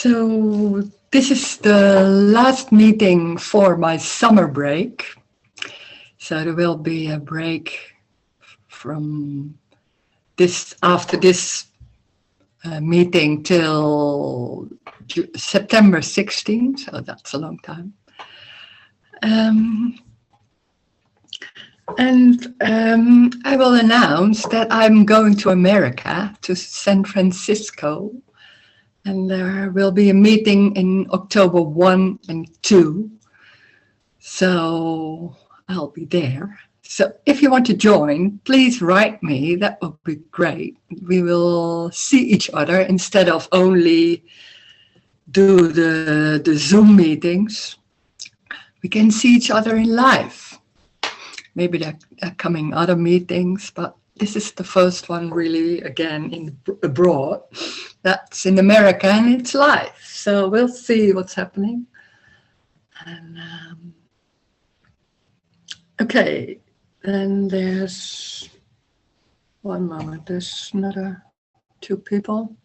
So this is the last meeting for my summer break. So there will be a break from this after this meeting till September 16th. So that's a long time. I will announce that I'm going to America, to San Francisco. And there will be a meeting in October 1 and 2. So I'll be there. So if you want to join, please write me. That would be great. We will see each other instead of only do the Zoom meetings. We can see each other in live. Maybe there are coming other meetings, but this is the first one really, again, abroad. That's in America and it's live. So we'll see what's happening. And okay, then there's one moment. There's another two people.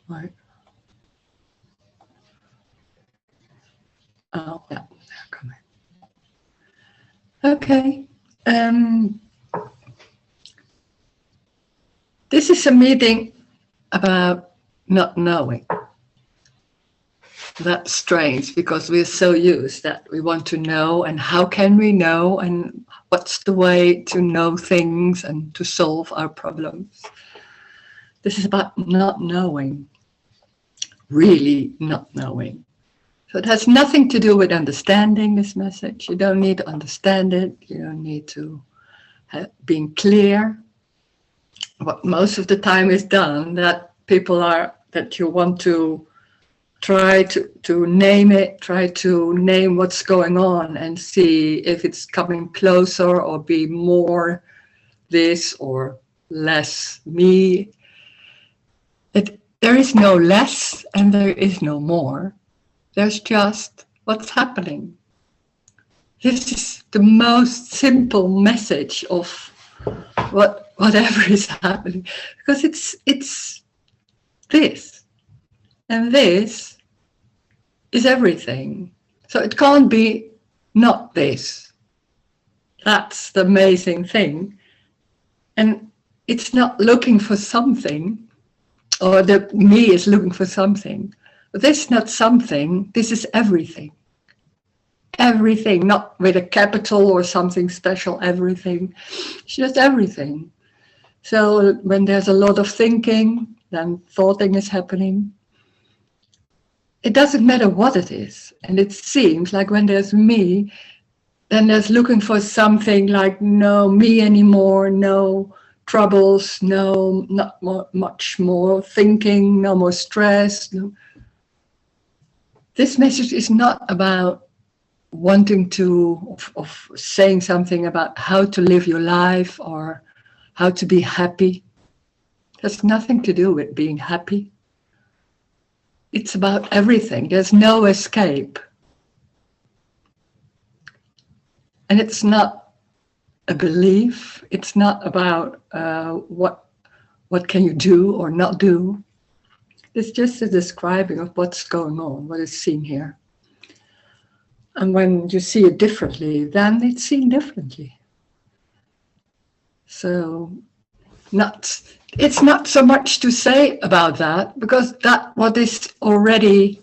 Right. Oh, yeah, they're coming. Okay. This is a meeting about not knowing. That's strange because we're so used that we want to know, and how can we know, and what's the way to know things and to solve our problems. This is about not knowing, really not knowing. So it has nothing to do with understanding this message. You don't need to understand it. You don't need to being clear. What most of the time is done, that people are, that you want to try to name it, try to name what's going on and see if it's coming closer or be more this or less me. There is no less and there is no more. There's just what's happening. This is the most simple message of whatever is happening, because it's this, and this is everything. So it can't be not this. That's the amazing thing. And it's not looking for something, or the me is looking for something. But this is not something, this is everything. Everything, not with a capital or something special, everything. It's just everything. So when there's a lot of thinking, then thoughting is happening. It doesn't matter what it is. And it seems like when there's me, then there's looking for something like no me anymore, no troubles, no, not much more thinking, no more stress. No. This message is not about wanting to, of saying something about how to live your life or how to be happy. It has nothing to do with being happy. It's about everything. There's no escape. And it's not a belief. It's not about what can you do or not do. It's just a describing of what's going on, what is seen here. And when you see it differently, then it's seen differently. So it's not so much to say about that, because that what is already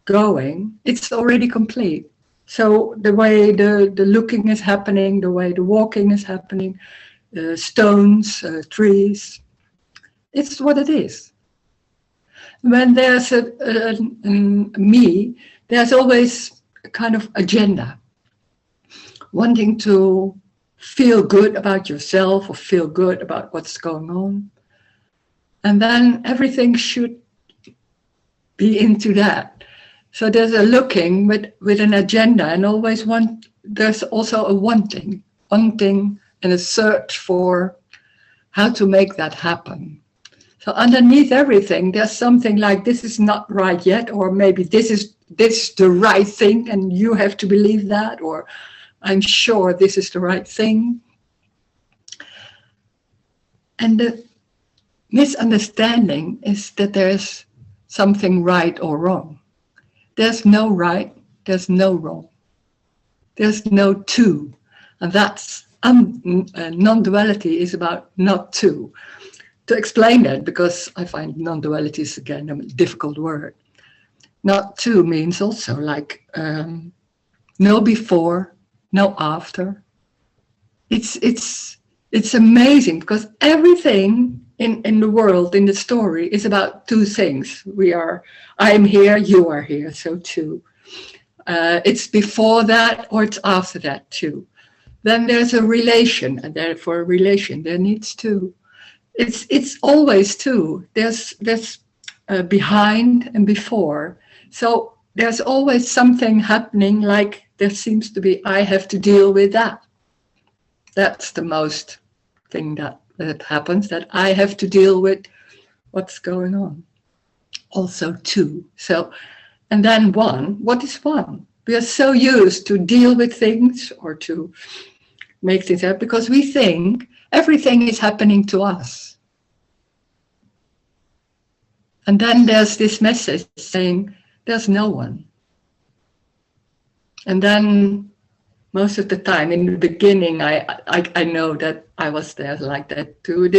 going, it's already complete. So the way the looking is happening, the way the walking is happening, stones, trees, it's what it is. When there's a me, there's always a kind of agenda, wanting to feel good about yourself or feel good about what's going on. And then everything should be into that. So there's a looking with an agenda, and always there's also a wanting and a search for how to make that happen. So underneath everything, there's something like this is not right yet, or maybe this is the right thing and you have to believe that, or I'm sure this is the right thing. And the misunderstanding is that there's something right or wrong. There's no right, there's no wrong. There's no two. And that's non-duality is about not two. To explain that, because I find non-duality is again a difficult word. Not two means also like no before, no after. It's amazing because everything in the world, in the story, is about two things. I am here, you are here, so two. It's before that or it's after that too. Then there's a relation, and therefore a relation there needs two. It's always two. There's behind and before. So there's always something happening, like there seems to be, I have to deal with that. That's the most thing that happens, that I have to deal with what's going on. Also two. So, and then one. What is one? We are so used to deal with things or to make things happen because we think everything is happening to us. And then there's this message saying there's no one. And then most of the time in the beginning, I know that I was there like that too.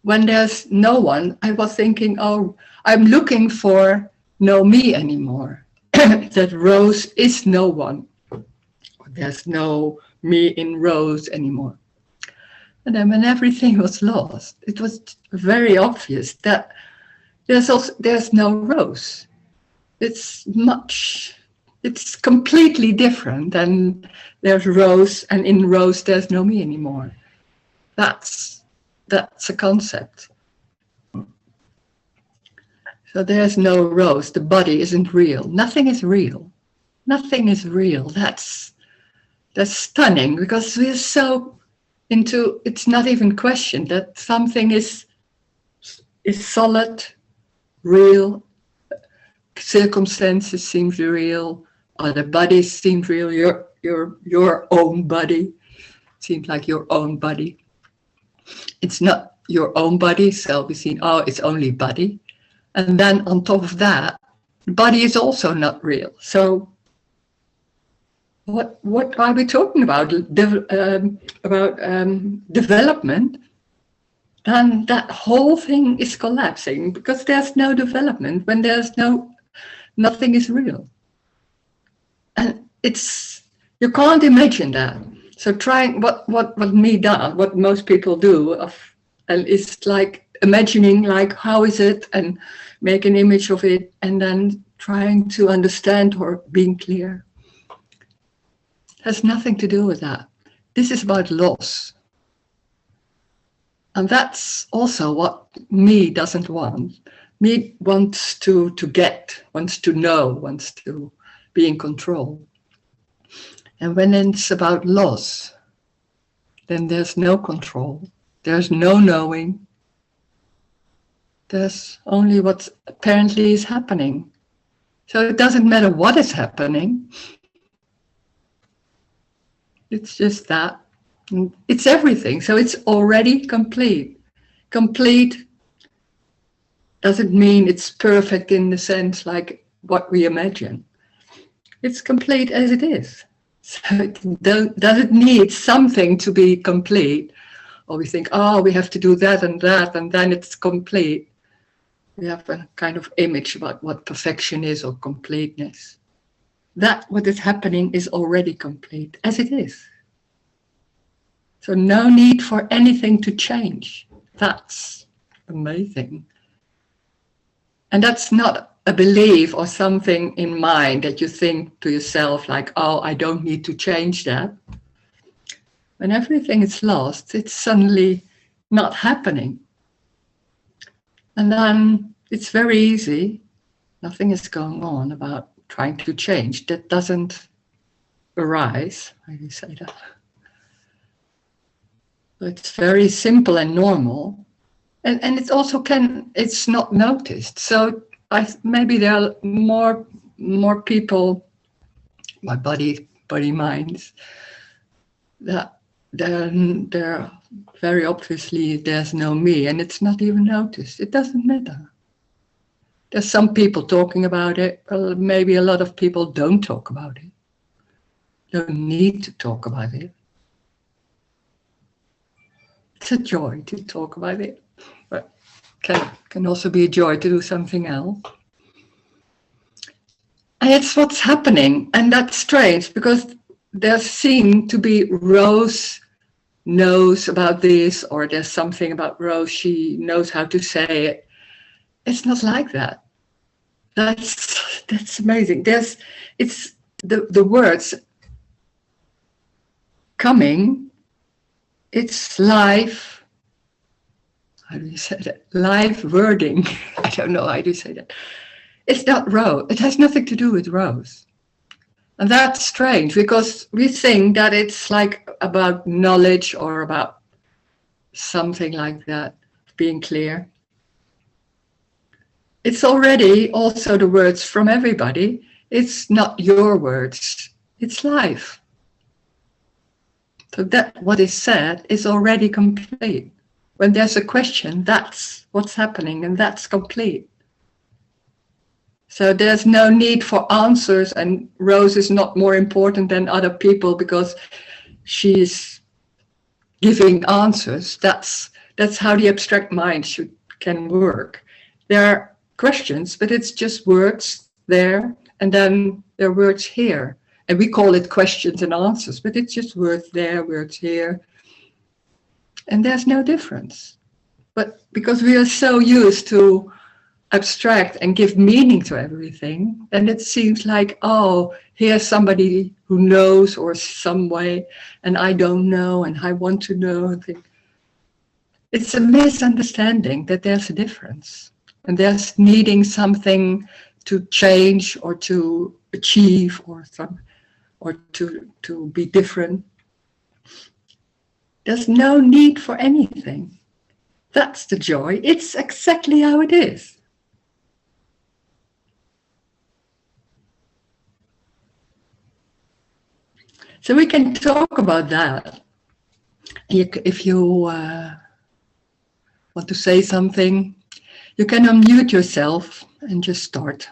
When there's no one, I was thinking, oh, I'm looking for no me anymore. That Rose is no one. There's no me in Rose anymore. And then when everything was lost, it was very obvious that there's no Rose. It's completely different, and there's Rose, and in Rose there's no me anymore. That's a concept. So there's no Rose. The body isn't real. Nothing is real. Nothing is real. That's stunning, because we're so into, it's not even questioned that something is solid, real, circumstances seem real, other bodies seem real, your own body seems like your own body. It's not your own body, so we see, oh, it's only body. And then on top of that, the body is also not real. So what are we talking about? Development? Then that whole thing is collapsing, because there's no development when there's nothing is real. And you can't imagine that. So trying what me does, what most people do, and it's like imagining, like, how is it, and make an image of it, and then trying to understand or being clear. Has nothing to do with that. This is about loss. And that's also what me doesn't want. Me wants to get, wants to know, wants to be in control. And when it's about loss, then there's no control. There's no knowing. There's only what apparently is happening. So it doesn't matter what is happening. It's just that. It's everything. So it's already complete. Complete doesn't mean it's perfect in the sense like what we imagine. It's complete as it is. So it doesn't need something to be complete. Or we think, oh, we have to do that, and then it's complete. We have a kind of image about what perfection is or completeness. That what is happening is already complete, as it is. So no need for anything to change. That's amazing. And that's not a belief or something in mind that you think to yourself like, oh, I don't need to change that. When everything is lost, it's suddenly not happening. And then it's very easy. Nothing is going on about trying to change. That doesn't arise. How do you say that? It's very simple and normal. And it's also it's not noticed. So maybe there are more people, my body minds, that then there very obviously there's no me, and it's not even noticed. It doesn't matter. There's some people talking about it. Well, maybe a lot of people don't talk about it. Don't need to talk about it. It's a joy to talk about it, but can also be a joy to do something else. And it's what's happening, and that's strange because there seem to be Rose knows about this, or there's something about Rose, she knows how to say it. It's not like that. That's amazing. It's the words coming. It's live. How do you say that? Live wording. I don't know how to say that. It's not Rose. It has nothing to do with Rose. And that's strange because we think that it's like about knowledge or about something like that, being clear. It's already also the words from everybody. It's not your words. It's life. So that what is said is already complete. When there's a question, that's what's happening, and that's complete. So there's no need for answers, and Rose is not more important than other people because she's giving answers. That's how the abstract mind can work. There are questions, but it's just words there, and then there are words here. And we call it questions and answers, but it's just words there, words here. And there's no difference. But because we are so used to abstract and give meaning to everything, then it seems like, oh, here's somebody who knows or some way, and I don't know, and I want to know. It's a misunderstanding that there's a difference, and there's needing something to change or to achieve or to be different. There's no need for anything. That's the joy. It's exactly how it is. So we can talk about that. If you want to say something, you can unmute yourself and just start.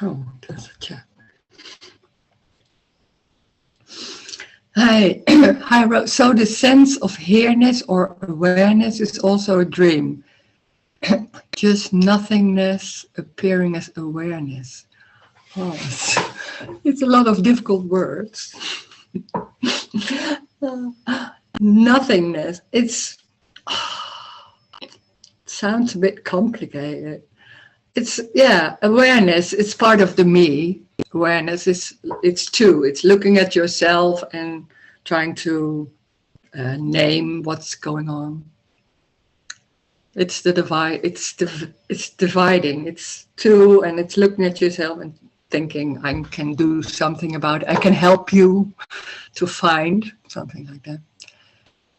Oh, there's a chat. Hi, hi, Rose. So the sense of here-ness or awareness is also a dream. Just nothingness appearing as awareness. Oh, it's a lot of difficult words. Nothingness. It sounds a bit complicated. It's, yeah, awareness. It's part of the me. Awareness it's two. It's looking at yourself and trying to name what's going on. It's the divide. It's dividing. It's two, and it's looking at yourself and thinking, I can do something about it. I can help you to find something like that.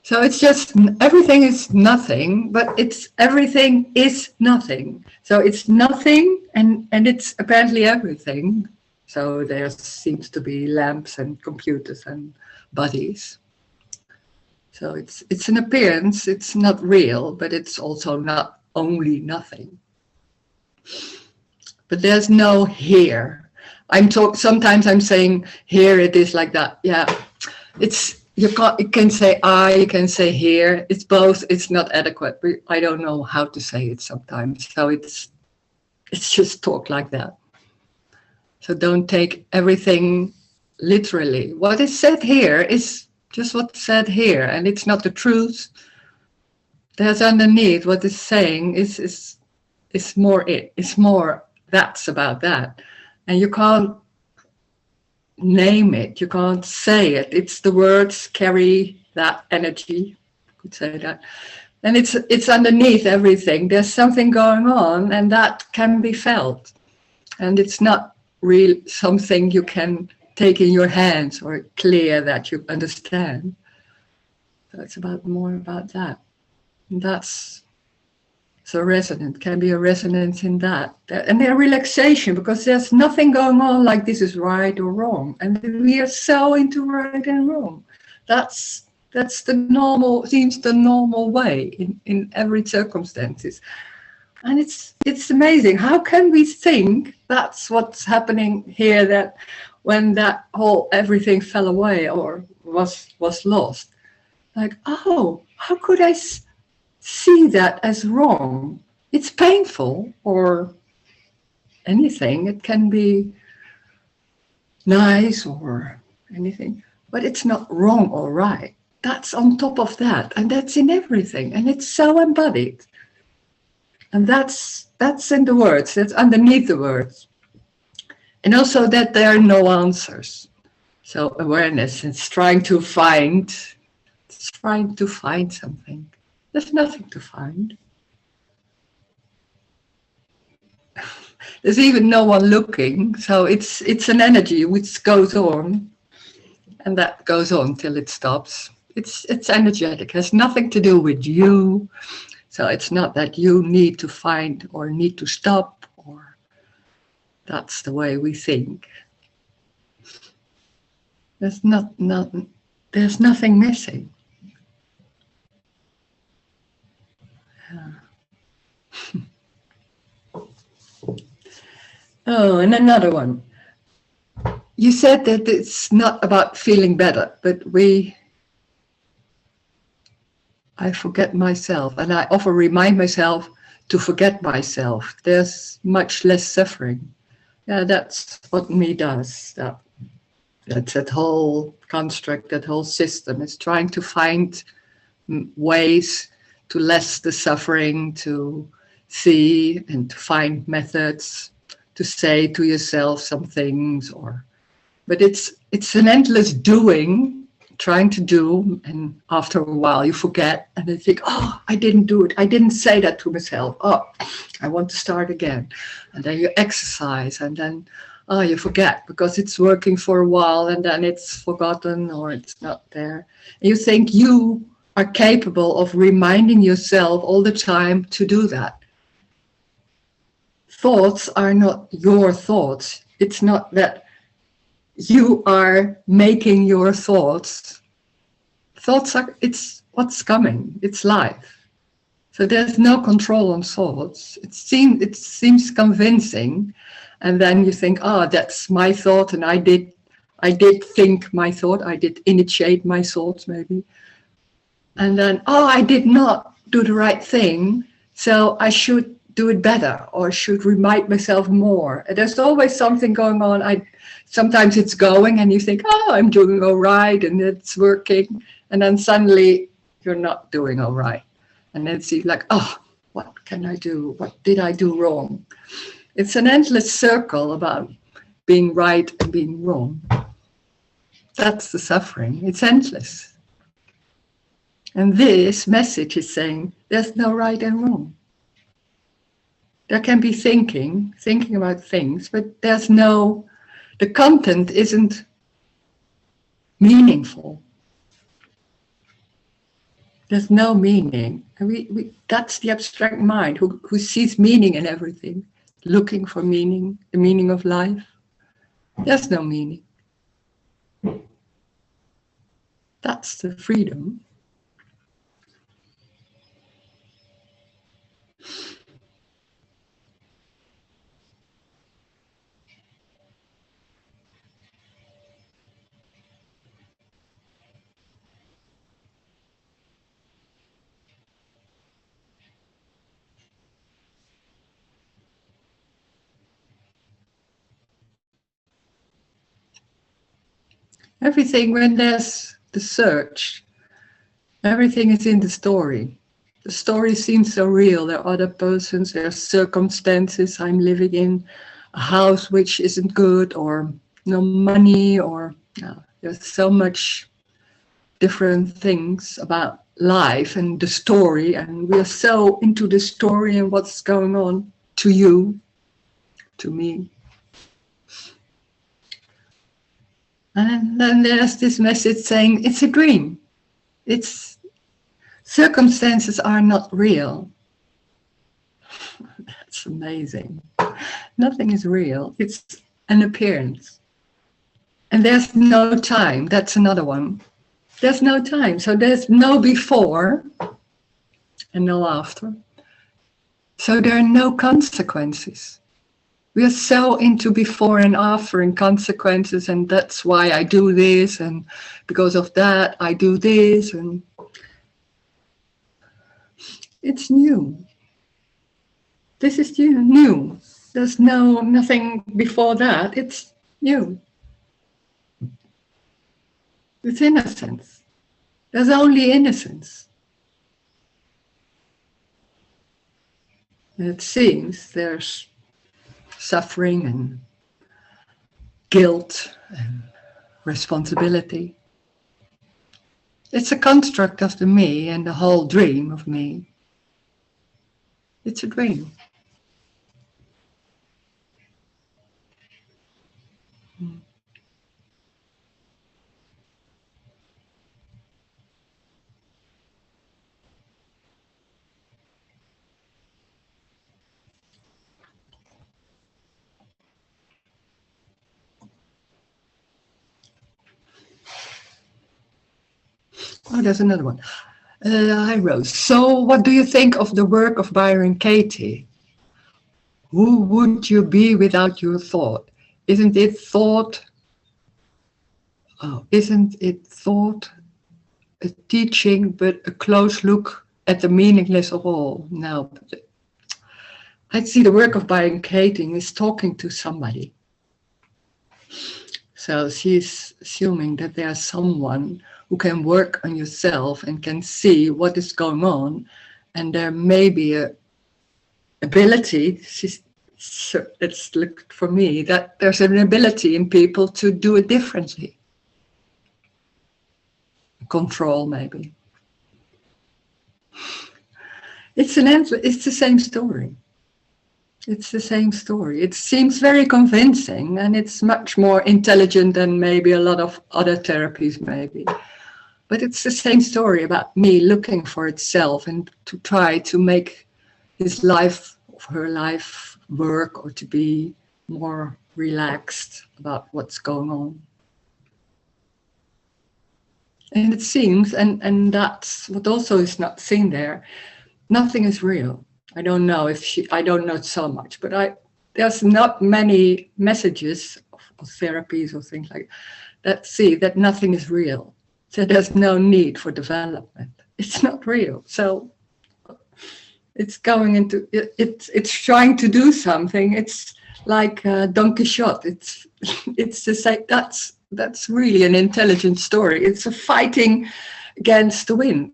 So it's just everything is nothing, but it's everything is nothing. So it's nothing, and it's apparently everything. So there seems to be lamps and computers and bodies. So it's an appearance. It's not real, but it's also not only nothing. But there's no here. Sometimes I'm saying here it is like that. Yeah, it's you can say I, you can say here. It's both. It's not adequate. But I don't know how to say it sometimes. So it's just talk like that. So don't take everything literally. What is said here is just what's said here, and it's not the truth. There's underneath what is saying is more it. It's more that's about that. And you can't name it, you can't say it. It's the words carry that energy, I could say that. And it's underneath everything. There's something going on, and that can be felt. And it's not real something you can take in your hands or clear that you understand. So it's more about that. And that's so resonant, can be a resonance in that. And a relaxation, because there's nothing going on like this is right or wrong. And we are so into right and wrong. That's the normal, seems the normal way in every circumstances. And it's amazing. How can we think that's what's happening here, that when that whole everything fell away or was lost? Like, oh, how could I see that as wrong? It's painful or anything. It can be nice or anything, but it's not wrong or right. That's on top of that, and that's in everything, and it's so embodied. And that's in the words, that's underneath the words. And also that there are no answers. So awareness is trying to find something. There's nothing to find. There's even no one looking. So it's an energy which goes on, and that goes on till it stops. It's energetic, has nothing to do with you. So it's not that you need to find or need to stop, or that's the way we think. There's nothing missing. Yeah. Oh, and another one. You said that it's not about feeling better, but I forget myself, and I often remind myself to forget myself. There's much less suffering. Yeah, that's what me does. That's that whole construct, that whole system is trying to find ways to less the suffering, to see and to find methods, to say to yourself some things, but it's an endless doing. Trying to do, and after a while you forget, and then think, oh, I didn't do it. I didn't say that to myself. Oh, I want to start again. And then you exercise, and then, oh, you forget because it's working for a while, and then it's forgotten or it's not there. And you think you are capable of reminding yourself all the time to do that. Thoughts are not your thoughts. It's not that you are making your thoughts. Thoughts are, it's what's coming, it's life. So there's no control on thoughts. It seems convincing, And then you think, oh, that's my thought, and I did think my thought, I did initiate my thoughts maybe. And then, oh, I did not do the right thing, so I should do it better, or should remind myself more. And there's always something going on. Sometimes it's going and you think, oh, I'm doing all right and it's working. And then suddenly you're not doing all right. And then it's like, oh, what can I do? What did I do wrong? It's an endless circle about being right and being wrong. That's the suffering. It's endless. And this message is saying there's no right and wrong. There can be thinking about things, but the content isn't meaningful. There's no meaning. And that's the abstract mind who sees meaning in everything, looking for meaning, the meaning of life. There's no meaning. That's the freedom. Everything, when there's the search, everything is in the story. The story seems so real. There are other persons, there are circumstances. I'm living in a house which isn't good, or no money, or there's so much different things about life and the story, and we are so into the story and what's going on to you, to me. And then there's this message saying it's a dream. Circumstances are not real. That's amazing. Nothing is real. It's an appearance. And there's no time. That's another one. There's no time. So there's no before and no after. So there are no consequences. We are so into before and after and consequences, and that's why I do this, and because of that I do this, and it's new. This is new. There's nothing before that. It's new. It's innocence. There's only innocence. And it seems there's suffering and guilt and responsibility. It's a construct of the me and the whole dream of me. It's a dream. Oh, there's another one. Hi, Rose. So what do you think of the work of Byron Katie? Who would you be without your thought? Isn't it thought a teaching, but a close look at the meaningless of all? No. I see the work of Byron Katie is talking to somebody. So she's assuming that there's someone who can work on yourself and can see what is going on, and there may be a ability. It's looked for me that there's an ability in people to do it differently. Control, maybe. It's the same story. It's the same story. It seems very convincing, and it's much more intelligent than maybe a lot of other therapies, maybe. But it's the same story about me looking for itself and to try to make his life, her life, work, or to be more relaxed about what's going on. And it seems, and that's what also is not seen there, nothing is real. I don't know so much, but there's not many messages or therapies or things like that see that nothing is real. So there's no need for development. It's not real. So it's going into it's trying to do something. It's like Don Quixote. It's to say that's really an intelligent story. It's a fighting against the wind.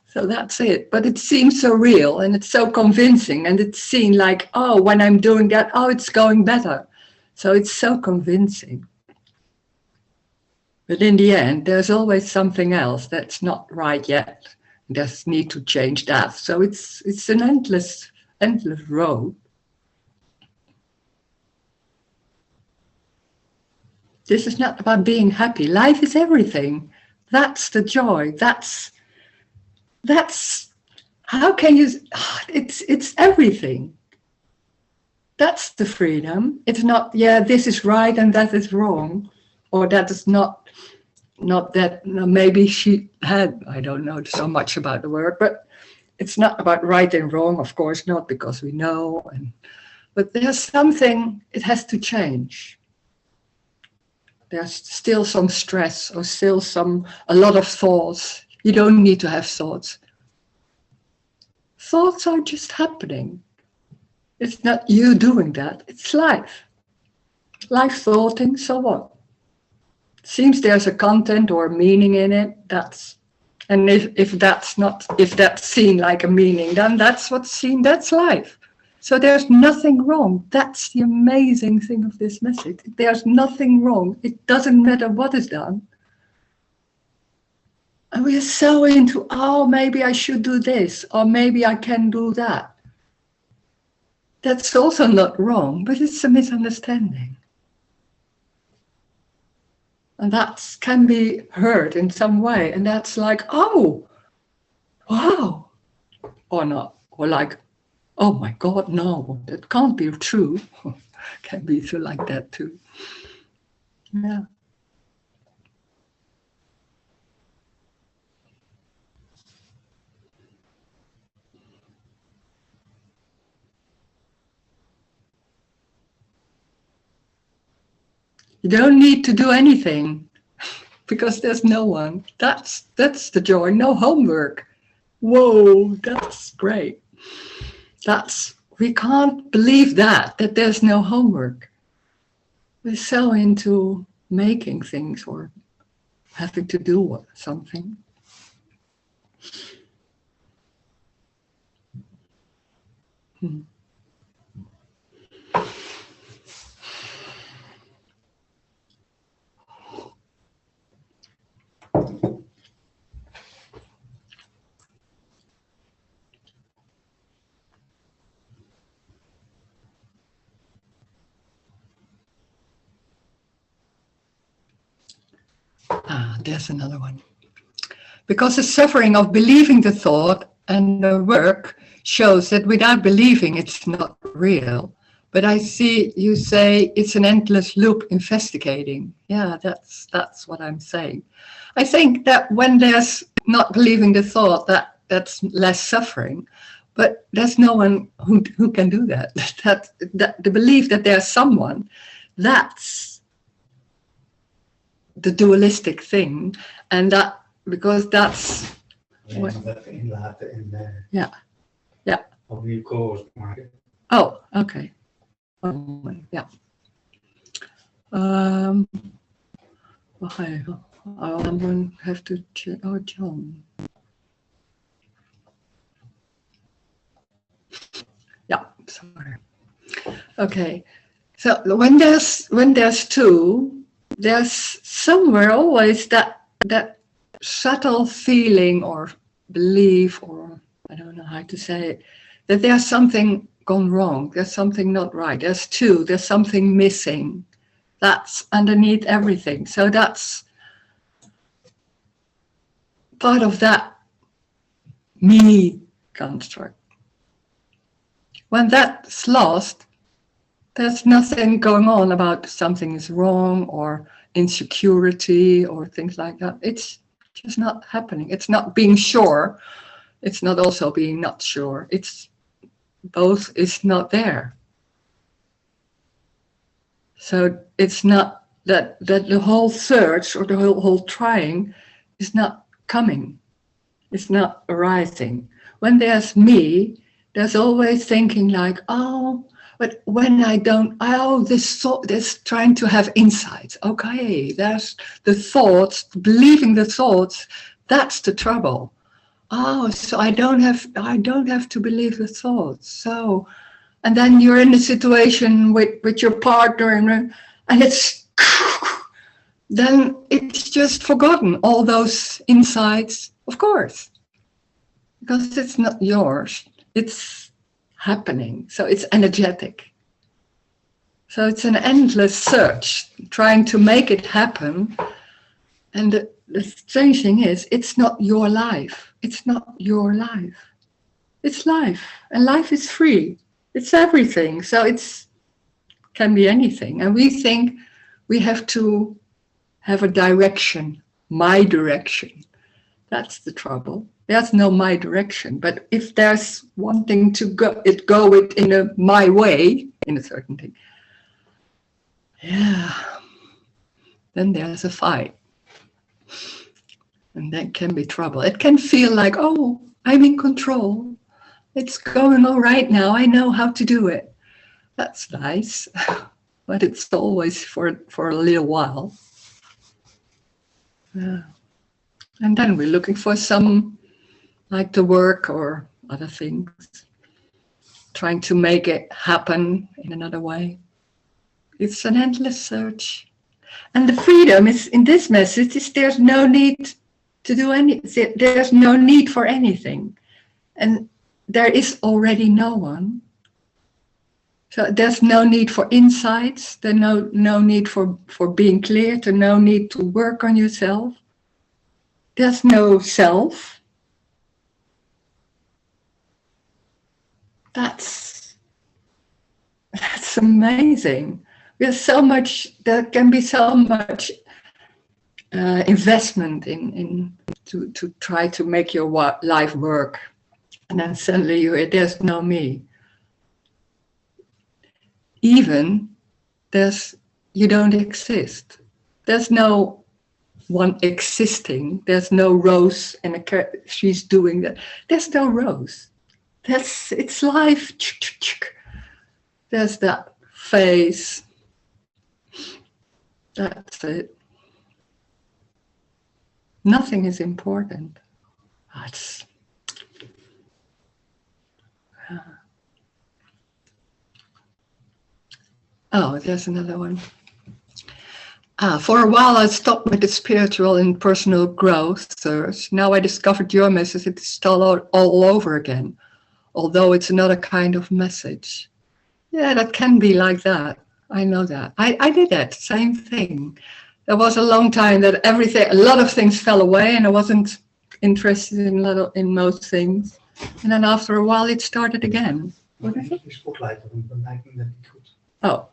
So that's it. But it seems so real and it's so convincing, and it's seen like, oh, when I'm doing that, oh, it's going better. So it's so convincing. But in the end, there's always something else that's not right yet. There's need to change that. So it's an endless road. This is not about being happy. Life is everything. That's the joy. That's how can you, it's everything. That's the freedom. It's not, yeah, this is right and that is wrong. Or that is not that, maybe she had, I don't know so much about the word, but it's not about right and wrong, of course not, because we know. But there's something, it has to change. There's still some stress or still a lot of thoughts. You don't need to have thoughts. Thoughts are just happening. It's not you doing that, it's life. Life thoughting, so what? Seems there's a content or a meaning in it, and if that's seen like a meaning, then that's what's seen, that's life. So there's nothing wrong. That's the amazing thing of this message. There's nothing wrong. It doesn't matter what is done. And we are so into, oh, maybe I should do this, or maybe I can do that. That's also not wrong, but it's a misunderstanding. And that can be heard in some way. And that's like, oh, wow. Or not. Or like, oh my God, no, that can't be true. Can be true like that too. Yeah. You don't need to do anything because there's no one. That's the joy. No homework. Whoa, that's great. We can't believe that there's no homework. We're so into making things or having to do something. There's another one. Because the suffering of believing the thought and the work shows that without believing it's not real. But I see you say it's an endless loop investigating. Yeah, that's what I'm saying. I think that when there's not believing the thought, that's less suffering. But there's no one who can do that. That the belief that there's someone, that's the dualistic thing, and that because that's yeah. Oh, okay. Yeah. I'm going to have to check. Oh, John. Yeah, sorry. Okay. So when there's two, there's somewhere always that subtle feeling or belief, or I don't know how to say it, that there's something gone wrong, there's something not right, there's two, there's something missing. That's underneath everything. So that's part of that me construct. When that's lost, there's nothing going on about something is wrong or insecurity or things like that. It's just not happening. It's not being sure. It's not also being not sure. It's both is not there. So it's not that the whole search or the whole trying is not coming. It's not arising. When there's me, there's always thinking like, oh, but when I don't, oh, this thought, this trying to have insights. Okay, there's the thoughts, believing the thoughts. That's the trouble. Oh, so I don't have to believe the thoughts. So, and then you're in a situation with your partner, and it's then it's just forgotten all those insights, of course, because it's not yours. It's happening, so it's energetic. So it's an endless search, trying to make it happen. And the strange thing is, it's not your life. It's not your life. It's life, and life is free. It's everything. So it's can be anything. And we think we have to have a direction, my direction. That's the trouble. There's no my direction. But if there's wanting to go it in a my way, in a certain thing, yeah, then there's a fight. And that can be trouble. It can feel like, oh, I'm in control. It's going all right now. I know how to do it. That's nice. But it's always for a little while. Yeah. And then we're looking for some, like the work or other things, trying to make it happen in another way. It's an endless search. And the freedom is in this message is there's no need to do anything. There's no need for anything. And there is already no one. So there's no need for insights. There's no need for being clear. There's no need to work on yourself. There's no self. That's amazing. There's so much, there can be so much investment in to try to make your life work. And then suddenly there's no me. Even you don't exist. There's no one existing. There's no Rose and she's doing that. There's no Rose. It's life. There's that face. That's it. Nothing is important. That's oh, there's another one. For a while, I stopped with the spiritual and personal growth search. Now I discovered your message. It's still all over again, although it's another kind of message. Yeah, that can be like that. I know that. I did that, same thing. There was a long time that a lot of things fell away, and I wasn't interested in most things. And then after a while, it started again. What is it? Oh.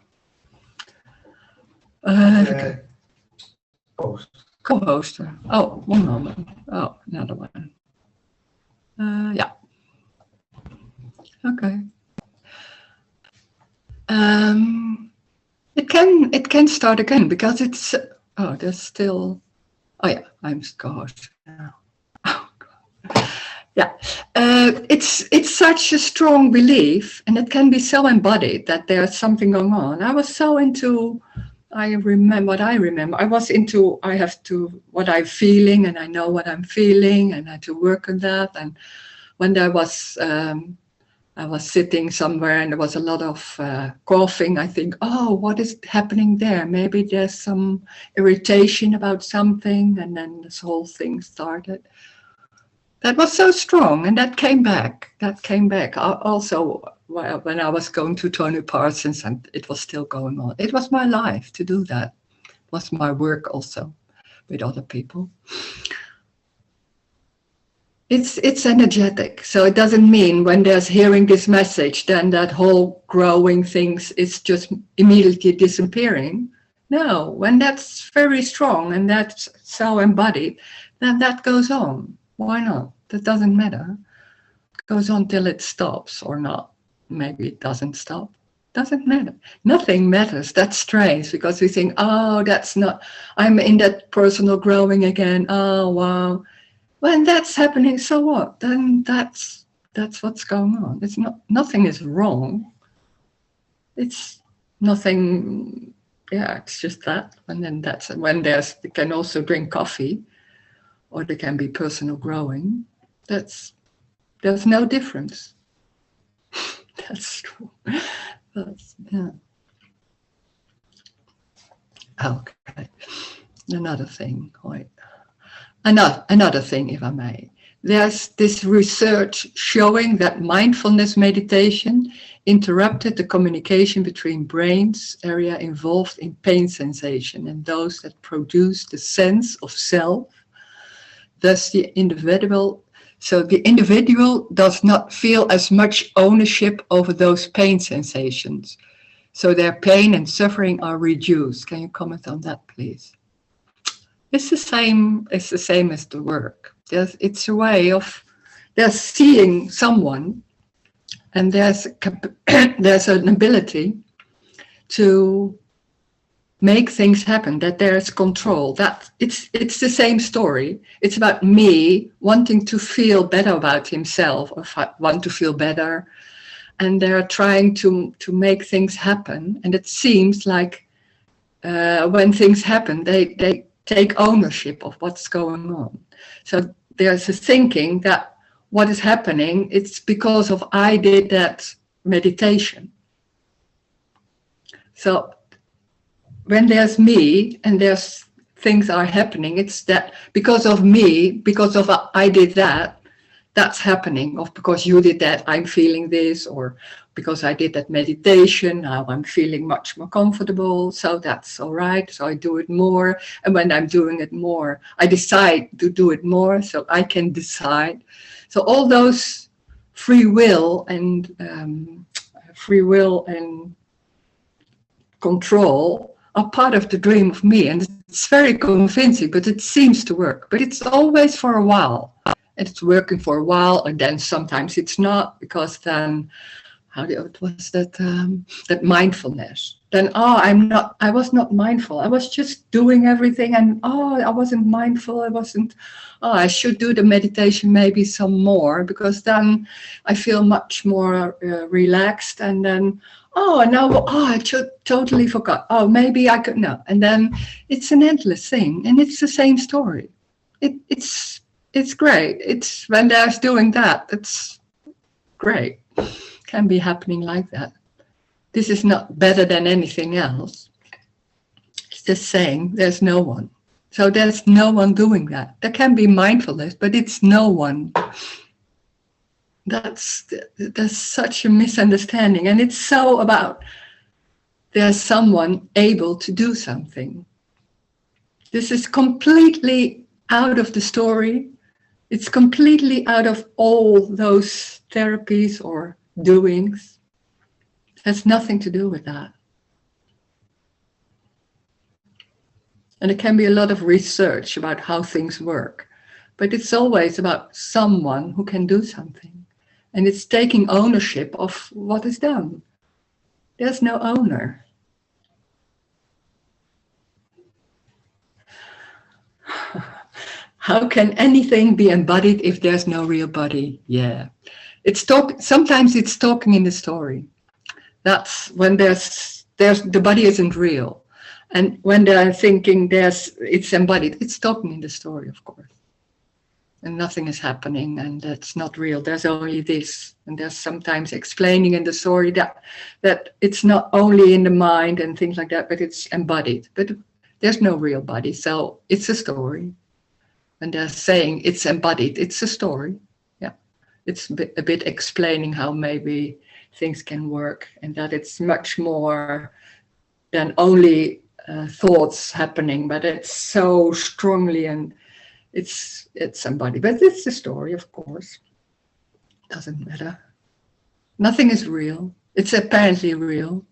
Co-hoster. Oh, one moment. Oh, another one. Yeah. Okay. It can start again because it's. Oh, there's still. Oh yeah, I'm co-host now. Oh God. Yeah. It's such a strong belief, and it can be so embodied that there's something going on. I was so into. I remember. I have to, what I'm feeling, and I know what I'm feeling, and I had to work on that. And when I was sitting somewhere and there was a lot of coughing, I think, oh, what is happening there? Maybe there's some irritation about something, and then this whole thing started. That was so strong, and that came back. Also, when I was going to Tony Parsons, and it was still going on. It was my life to do that. It was my work also with other people. It's energetic, so it doesn't mean when there's hearing this message, then that whole growing things is just immediately disappearing. No, when that's very strong and that's so embodied, then that goes on. Why not? That doesn't matter. It goes on till it stops or not. maybe it doesn't stop. Doesn't matter. Nothing matters. That's strange because we think, oh, that's not, I'm in that personal growing again. Oh, wow. When that's happening, so what? Then that's what's going on. It's not, nothing is wrong. It's nothing, yeah, it's just that. And then that's when they can also drink coffee or there can be personal growing. There's no difference. That's true. Yeah. Okay. Another thing, wait. Another thing, if I may. There's this research showing that mindfulness meditation interrupted the communication between brains area involved in pain sensation and those that produce the sense of self. Thus, the individual does not feel as much ownership over those pain sensations. So their pain and suffering are reduced. Can you comment on that, please? It's the same as the work. It's a way of seeing someone, and there's an ability to make things happen, that there's control. That it's the same story. It's about me wanting to feel better about himself, or want to feel better, and they're trying to make things happen. And it seems like when things happen, they take ownership of what's going on. So there's a thinking that what is happening, it's because of I did that meditation. So when there's me and there's things are happening, it's that because of me, because of I did that, that's happening. Or because you did that, I'm feeling this, or because I did that meditation, now I'm feeling much more comfortable, so that's all right, so I do it more. And when I'm doing it more, I decide to do it more, so I can decide. So all those free will and control are part of the dream of me, and it's very convincing, but it seems to work. But it's always for a while, and it's working for a while, and then sometimes it's not, because then that mindfulness. Then I was not mindful. I was just doing everything, and I wasn't mindful. I should do the meditation maybe some more, because then I feel much more relaxed. And then I totally forgot. Maybe I could no. And then it's an endless thing, and it's the same story. It's great. It's when there's doing that. It's great. Can be happening like that. This is not better than anything else. It's just saying there's no one. So there's no one doing that. There can be mindfulness, but it's no one. That's such a misunderstanding. And it's so about there's someone able to do something. This is completely out of the story. It's completely out of all those therapies or doings. It has nothing to do with that. And there can be a lot of research about how things work, but it's always about someone who can do something, and it's taking ownership of what is done. There's no owner. How can anything be embodied if there's no real body? Yeah. Sometimes it's talking in the story. That's when there's the body isn't real. And when they're thinking it's embodied, it's talking in the story, of course. And nothing is happening, and that's not real. There's only this. And there's sometimes explaining in the story that it's not only in the mind and things like that, but it's embodied. But there's no real body, so it's a story. And they're saying it's embodied, it's a story. It's a bit explaining how maybe things can work, and that it's much more than only thoughts happening, but it's so strongly, and it's embodied. But it's a story, of course. Doesn't matter. Nothing is real. It's apparently real,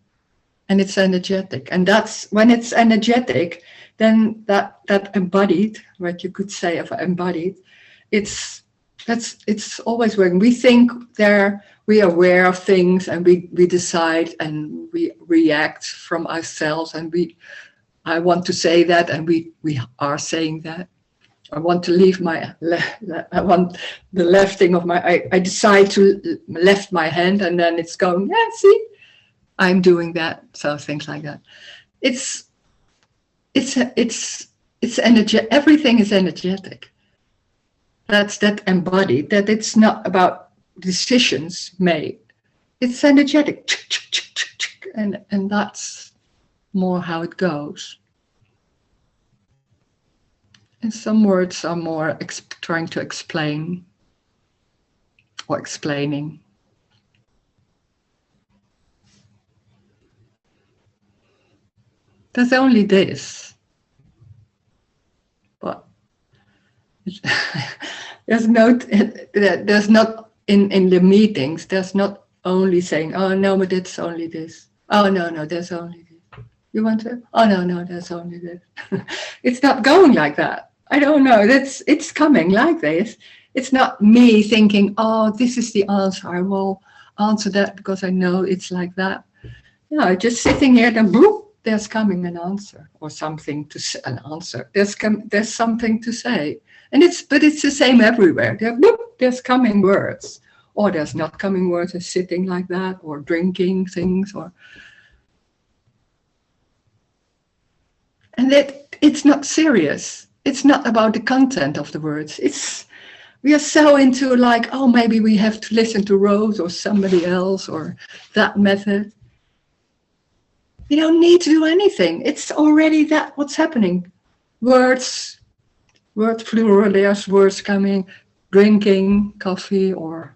and it's energetic. And that's when it's energetic, then that embodied, what you could say of embodied, it's it's always working. We think we are aware of things, and we decide and we react from ourselves, and I want to say that, and we are saying that. I want to leave I want the lefting of I decide to left my hand, and then it's going, yeah, see, I'm doing that. So things like that. It's energy. Everything is energetic. That's that embodied, that it's not about decisions made. It's energetic. And that's more how it goes. And some words are more trying to explain or explaining. There's only this. But there's not in the meetings, there's not only saying, oh no, but it's only this. Oh no, there's only this. You want to? Oh no, there's only this. It's not going like that. I don't know. It's coming like this. It's not me thinking, oh, this is the answer. I will answer that because I know it's like that. No, just sitting here, then boop, there's coming an answer or something to say, an answer. There's something to say, and it's the same everywhere. There's coming words, or there's not coming words. It's sitting like that, or drinking things, and it's not serious. It's not about the content of the words. We are so into like, oh, maybe we have to listen to Rose or somebody else or that method. We don't need to do anything. It's already that what's happening. Words plural, there's words coming, drinking coffee or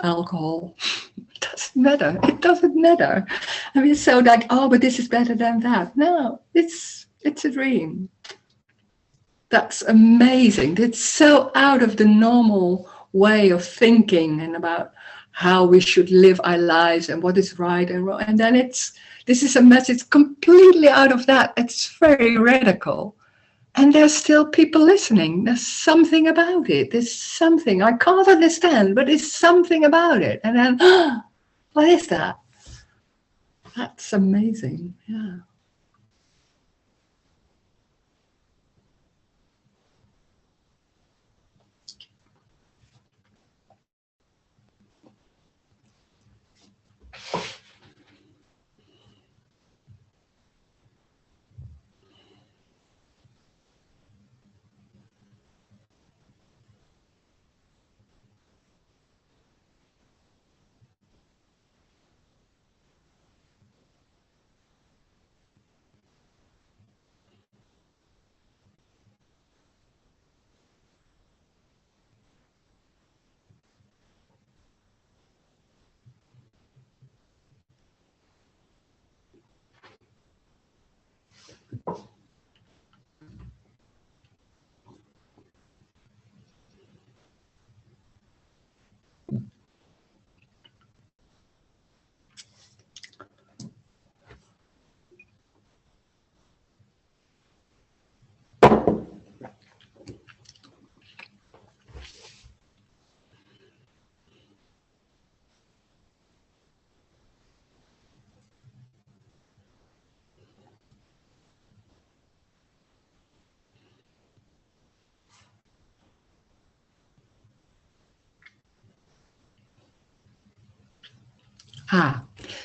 alcohol. It doesn't matter. It doesn't matter. I mean, so like, oh, but this is better than that. No, it's a dream. That's amazing. It's so out of the normal way of thinking and about how we should live our lives and what is right and wrong. And then this is a message completely out of that. It's very radical. And there's still people listening. There's something about it. There's something I can't understand, but there's something about it. And then, oh, what is that? That's amazing. Yeah.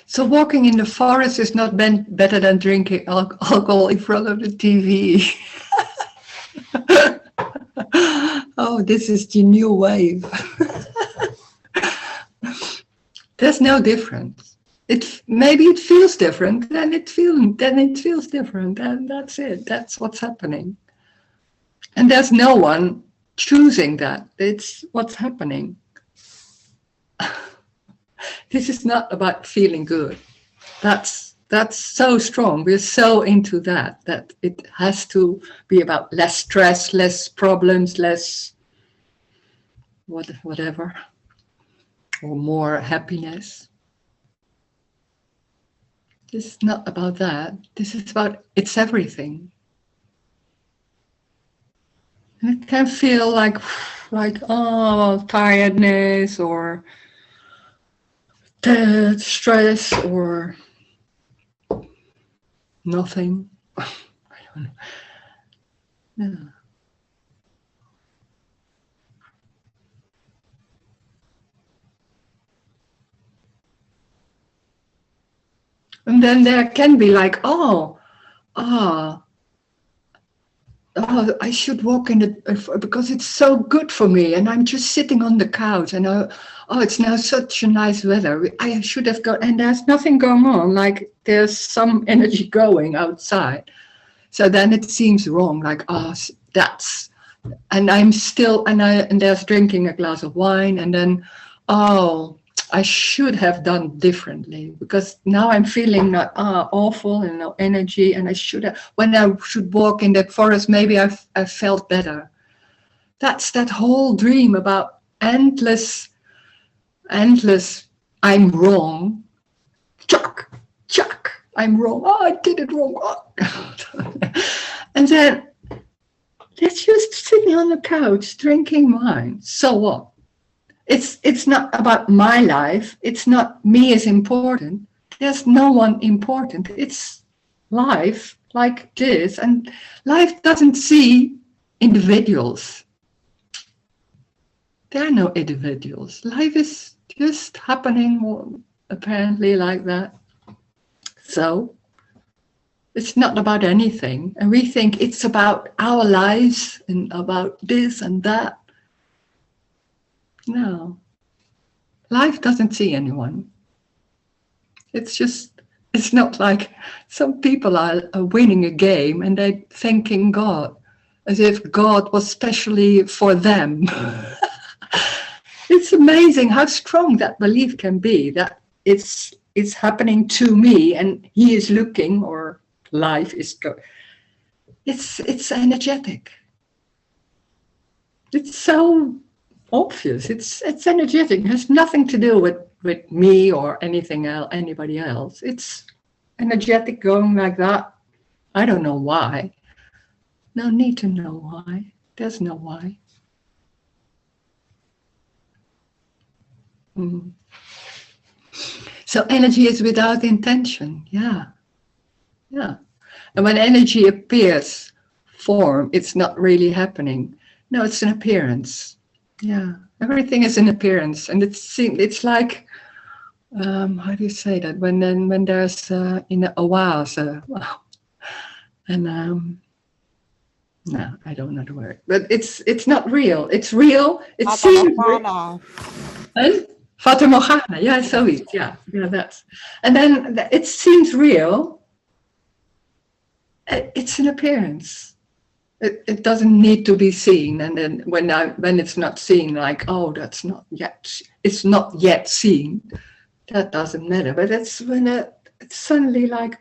So walking in the forest is not better than drinking alcohol in front of the TV. Oh, this is the new wave. There's no difference. Maybe it feels different, then it feels different, and that's it. That's what's happening. And there's no one choosing that. It's what's happening. This is not about feeling good. That's so strong. We're so into that it has to be about less stress, less problems, less whatever, or more happiness. This is not about that. This is about it's everything. And it can feel like like, oh, tiredness or stress or nothing. I don't know. Yeah. And then there can be like, ah, oh, I should walk in the because it's so good for me, and I'm just sitting on the couch, and oh, it's now such a nice weather. I should have gone, and there's nothing going on. Like there's some energy going outside, so then it seems wrong. Like that's, and I'm still, and there's drinking a glass of wine, and then oh, I should have done differently because now I'm feeling not awful and no energy, and I should have, when I should walk in that forest, maybe I felt better. That's that whole dream about endless, endless. I'm wrong. Chuck, chuck. I'm wrong. Oh, I did it wrong. Oh. And then let's just sitting on the couch drinking wine. So what? It's not about my life. It's not me is important. There's no one important. It's life like this. And life doesn't see individuals. There are no individuals. Life is just happening apparently like that. So it's not about anything. And we think it's about our lives and about this and that. No. Life doesn't see anyone. It's just, it's not like some people are winning a game and they're thanking God as if God was specially for them. It's amazing how strong that belief can be, that it's happening to me and he is looking, or life is it's energetic. It's so obvious. It's energetic. It has nothing to do with me or anything else, anybody else. It's energetic going like that. I don't know why. No need to know why. There's no why. Mm. So energy is without intention. Yeah. Yeah. And when energy appears, form, it's not really happening. No, it's an appearance. Yeah. Everything is an appearance. And it's like, how do you say that? When there's in a oase, and no, I don't know the word, but it's not real. It's real. It seems real. Fata Morgana, yeah, zoiets, yeah, that's. And then it seems real. It's an appearance. It doesn't need to be seen. And then when it's not seen, like, oh, that's not yet. It's not yet seen. That doesn't matter. But it's when it's suddenly like,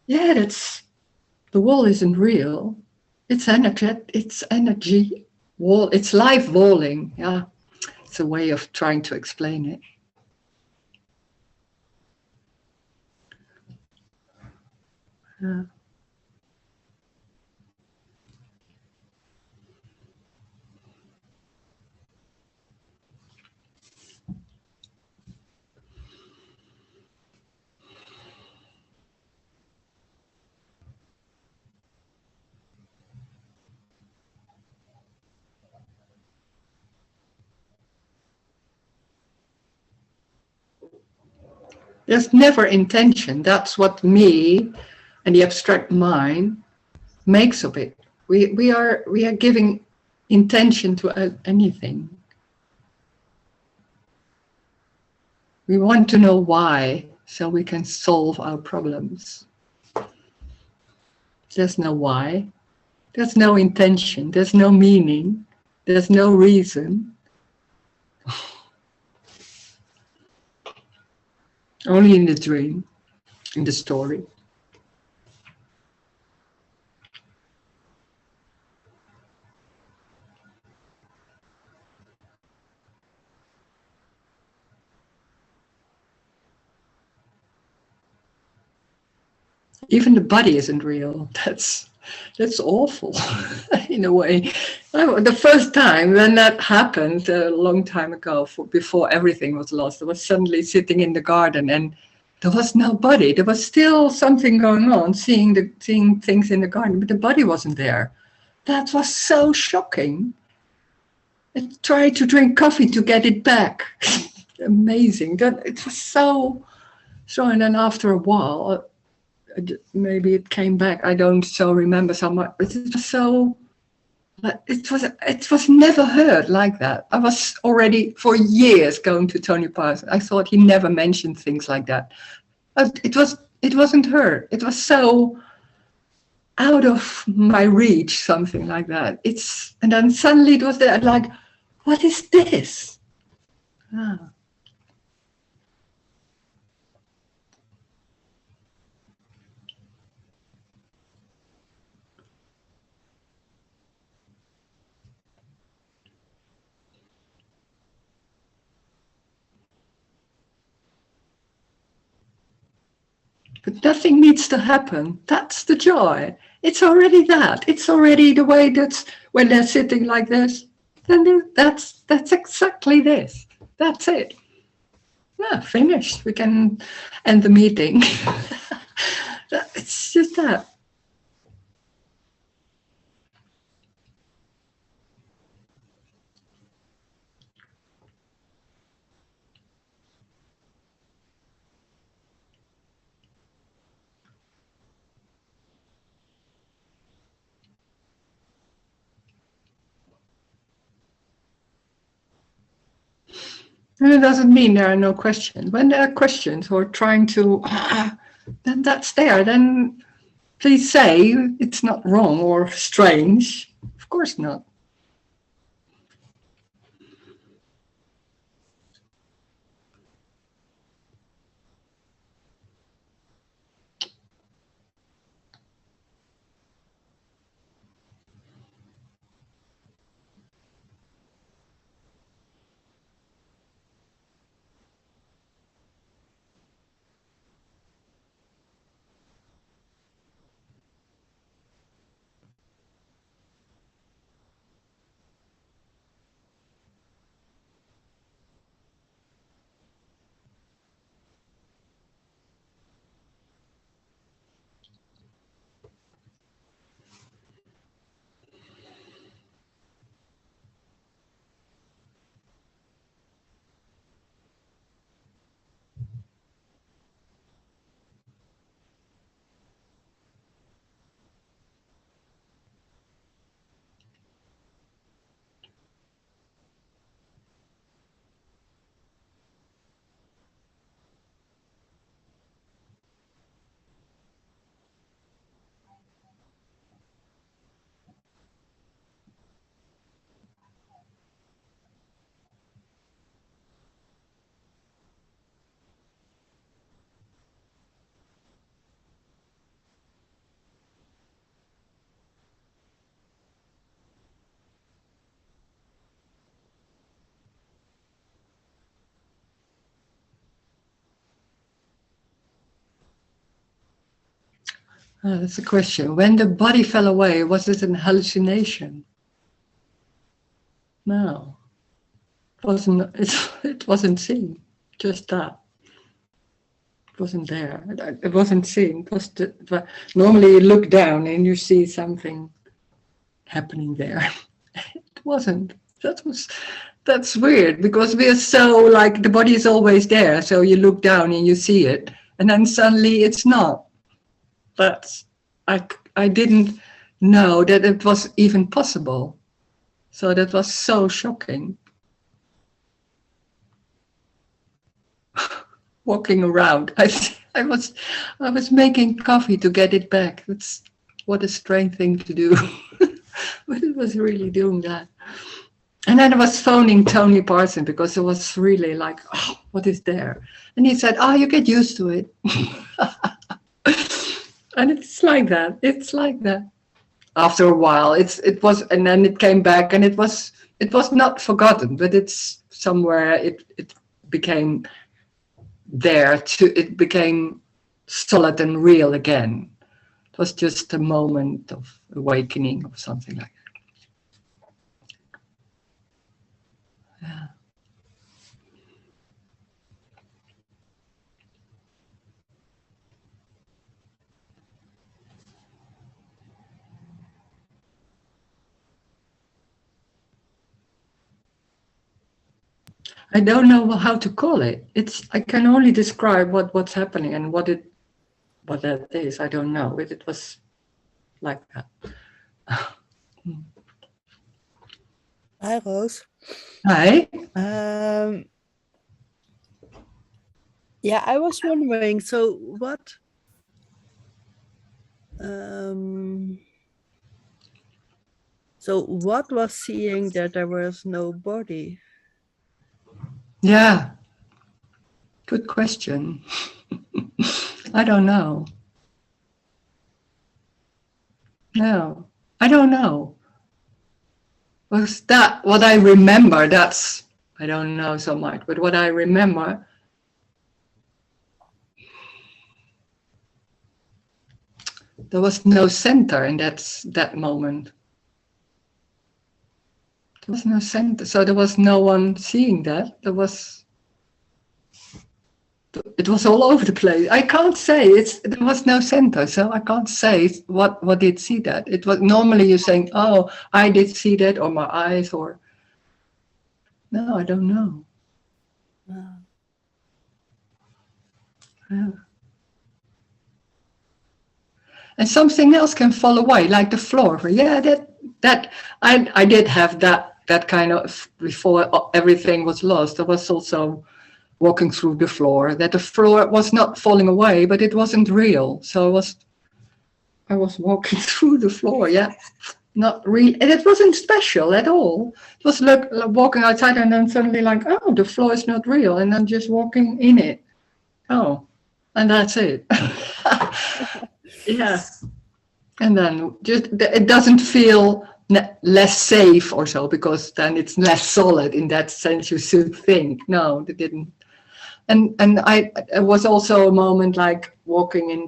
yeah, the wall isn't real. It's energy. It's energy. Wall. It's life walling. Yeah, it's a way of trying to explain it. Yeah. There's never intention. That's what me and the abstract mind makes of it. We are giving intention to anything. We want to know why, so we can solve our problems. There's no why. There's no intention. There's no meaning. There's no reason. Only in the dream, in the story. Even the body isn't real. That's That's awful, in a way. The first time when that happened, a long time ago, before everything was lost, I was suddenly sitting in the garden and there was nobody. There was still something going on, seeing things in the garden, but the body wasn't there. That was so shocking. I tried to drink coffee to get it back. Amazing. It was so. And then after a while, maybe it came back. I don't so remember so much, but it was so. It was never heard like that. I was already for years going to Tony Parsons. I thought he never mentioned things like that. But it wasn't heard. It was so out of my reach, something like that. And then suddenly it was there, like, what is this? Ah. But nothing needs to happen. That's the joy. It's already that. It's already the way that's when they're sitting like this. Then that's exactly this. That's it. Yeah, finished. We can end the meeting. It's just that. And it doesn't mean there are no questions. When there are questions or trying to, then that's there. Then please say it's not wrong or strange. Of course not. That's a question. When the body fell away, was it an hallucination? No, it wasn't. It wasn't seen. Just that. It wasn't there. It wasn't seen. Normally you look down and you see something happening there. It wasn't. That's weird because we're so like the body is always there. So you look down and you see it, and then suddenly it's not. But I didn't know that it was even possible. So that was so shocking. Walking around, I was making coffee to get it back. That's what a strange thing to do, but it was really doing that. And then I was phoning Tony Parsons because it was really like, oh, what is there? And he said, oh, you get used to it. And it's like that. It's like that. After a while, it was, and then it came back, and it was not forgotten, but it's somewhere. It became there. It became solid and real again. It was just a moment of awakening or something like that. Yeah. I don't know how to call it. I can only describe what's happening and what that is. I don't know. It was like that. Hi, Rose. Hi. Yeah, I was wondering, so what was seeing that there was no body? Yeah. Good question. I don't know. No, I don't know. Was that what I remember? I don't know so much, but what I remember, there was no center in that moment. There was no center, so there was no one seeing that. It was all over the place. I can't say there was no center, so I can't say what did see that. It was normally you're saying, oh, I did see that, or my eyes, or no, I don't know. Yeah. And something else can fall away, like the floor. Yeah, that I did have that kind of before everything was lost. I was also walking through the floor. That the floor was not falling away, but it wasn't real. So I was walking through the floor. Yeah, not real, and it wasn't special at all. It was like walking outside, and then suddenly like, oh, the floor is not real, and then just walking in it. Oh, and that's it. Yeah. And then just it doesn't feel less safe or so, because then it's less solid in that sense. You should think, no, it didn't. And it was also a moment like walking in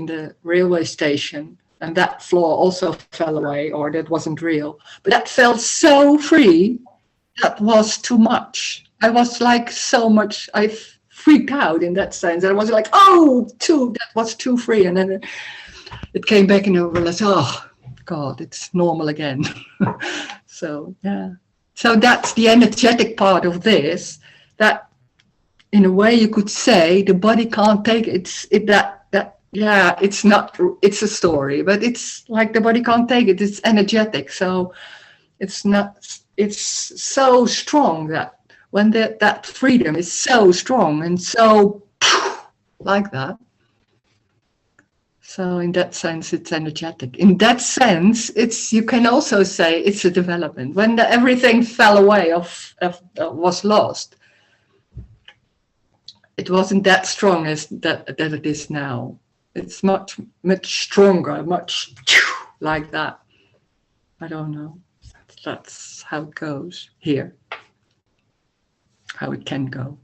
the railway station, and that floor also fell away, or that wasn't real. But that felt so free. That was too much. I was like so much. I freaked out in that sense. I was like, oh, that was too free, and then it came back and I realized, oh God, it's normal again. So yeah. So that's the energetic part of this. That in a way you could say the body can't take it. It's not. It's a story, but it's like the body can't take it. It's energetic, so it's not. It's so strong that when that freedom is so strong and so like that. So in that sense, it's energetic. In that sense, you can also say it's a development. When everything fell away, was lost, it wasn't that strong as that it is now. It's much stronger, much like that. I don't know. That's how it goes here. How it can go.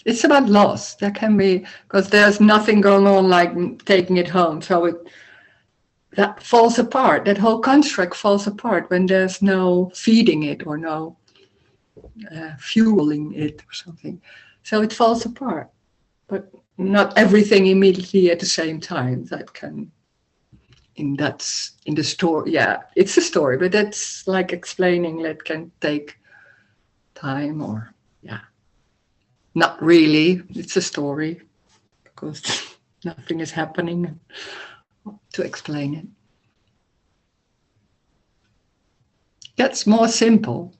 It's about loss. There can be, because there's nothing going on like taking it home. So that falls apart. That whole construct falls apart when there's no feeding it or no fueling it or something. So it falls apart. But not everything immediately at the same time. That can, in the story. Yeah, it's a story, but that's like explaining that can take time or, yeah. Not really. It's a story because nothing is happening to explain it. That's more simple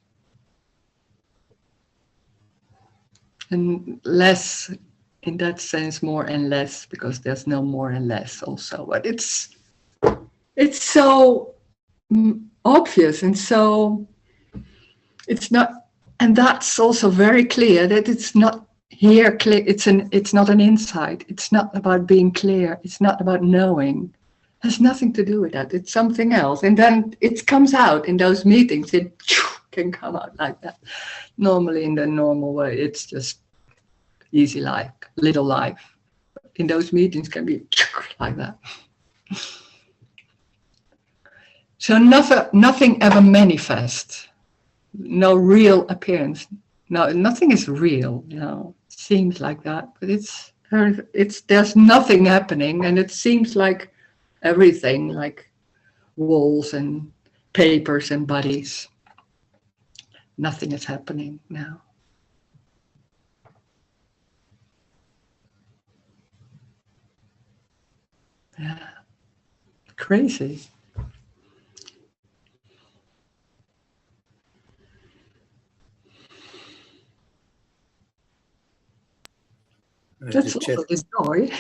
and less, in that sense, more and less, because there's no more and less also. But it's so obvious, and so it's not, and that's also very clear that it's not here clear. It's not an insight. It's not about being clear. It's not about knowing. It has nothing to do with that. It's something else. And then it comes out in those meetings. It can come out like that. Normally in the normal way, it's just easy life, little life. in those meetings can be like that. So nothing ever manifests. No real appearance. No, nothing is real. It seems like that, but it's there's nothing happening, and it seems like everything, like walls and papers and bodies. Nothing is happening now. Yeah, crazy. That's also the joy.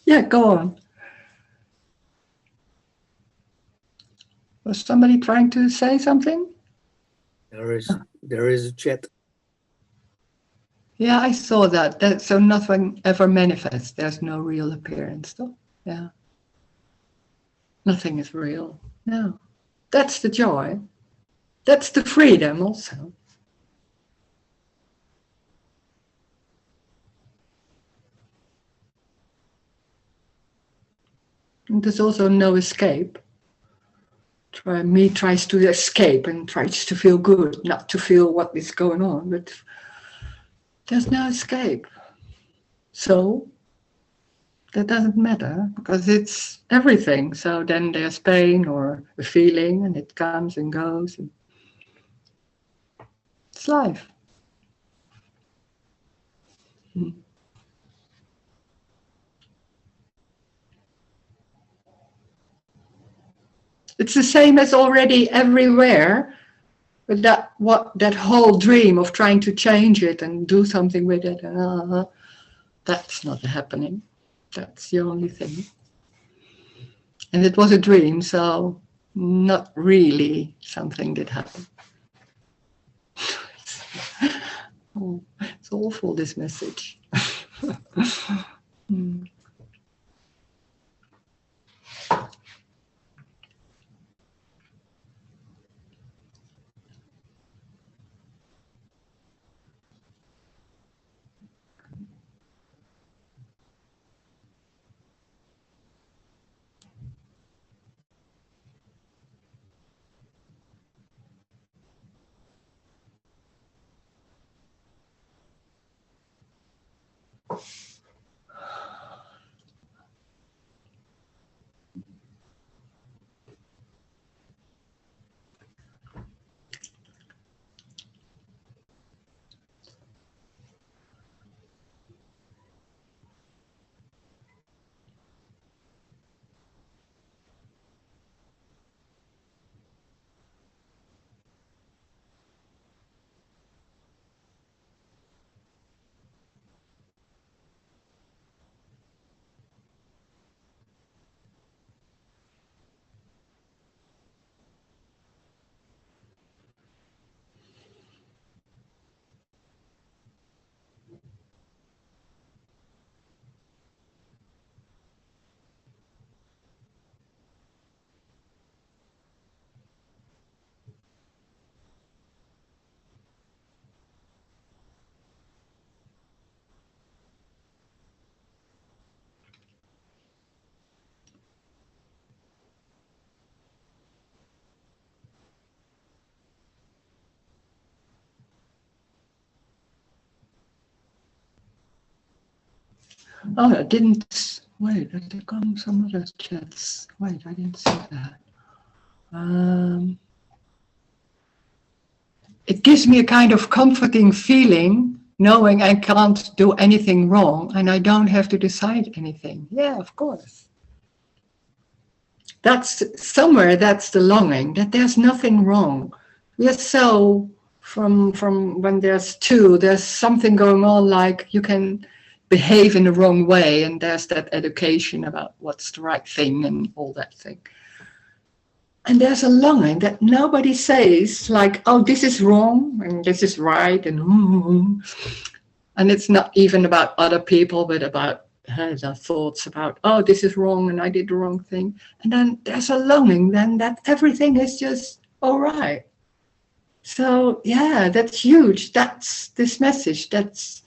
Yeah, go on. Was somebody trying to say something? There is a chat. Yeah, I saw that. So nothing ever manifests. There's no real appearance, though. Yeah. Nothing is real. No. That's the joy. That's the freedom also. And there's also no escape. Me tries to escape and tries to feel good, not to feel what is going on, but there's no escape. So that doesn't matter because it's everything. So then there's pain or a feeling and it comes and goes. And it's life. It's the same as already everywhere, but that whole dream of trying to change it and do something with it, that's not happening. That's the only thing. And it was a dream, so not really something did happen. It's awful, this message. Oh, I didn't. Wait, there come some other chats. Wait, I didn't see that. It gives me a kind of comforting feeling knowing I can't do anything wrong and I don't have to decide anything. Yeah, of course. That's somewhere, that's the longing, that there's nothing wrong. We are so, from when there's two, there's something going on, like you can behave in the wrong way, and there's that education about what's the right thing and all that thing. And there's a longing that nobody says, like, oh, this is wrong and this is right, and it's not even about other people, but about the thoughts about, oh, this is wrong and I did the wrong thing. And then there's a longing then that everything is just all right. So yeah, that's huge. That's this message. That's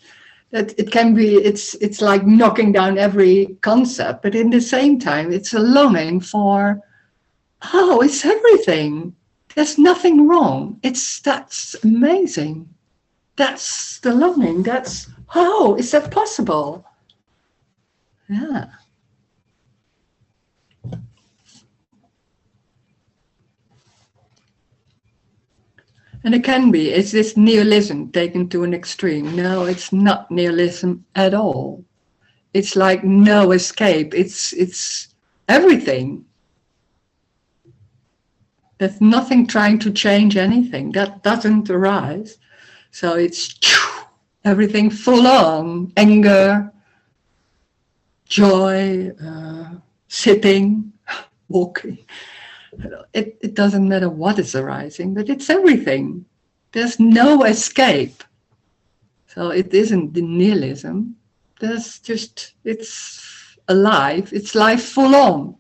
that it can be, it's like knocking down every concept, but in the same time, it's a longing for, oh, it's everything. There's nothing wrong. That's amazing. That's the longing. That's, oh, is that possible? Yeah. And it can be, it's this nihilism taken to an extreme. No, it's not nihilism at all. It's like no escape. It's everything. There's nothing trying to change anything. That doesn't arise. So it's everything full on. Anger, joy, sitting, walking. It doesn't matter what is arising, but it's everything. There's no escape. So it isn't the nihilism. There's just, it's alive. It's life full on.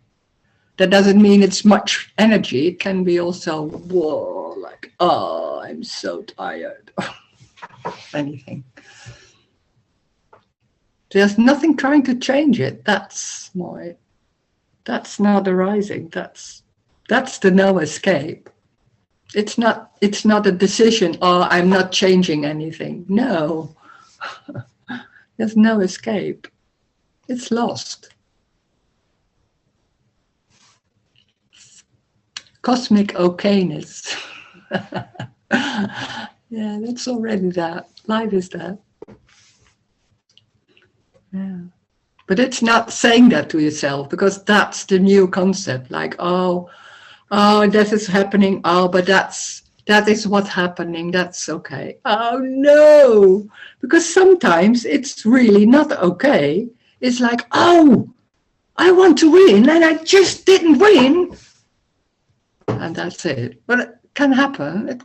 That doesn't mean it's much energy. It can be also, whoa, like, oh, I'm so tired. Anything. There's nothing trying to change it. That's not arising. That's the no escape. It's not a decision, oh, I'm not changing anything. No. There's no escape. It's lost. Cosmic okayness. Yeah, that's already that. Life is that. Yeah. But it's not saying that to yourself, because that's the new concept. Like, oh, this is happening. Oh, but that is what's happening. That's okay. Oh, no. Because sometimes it's really not okay. It's like, oh, I want to win and I just didn't win. And that's it. But it can happen.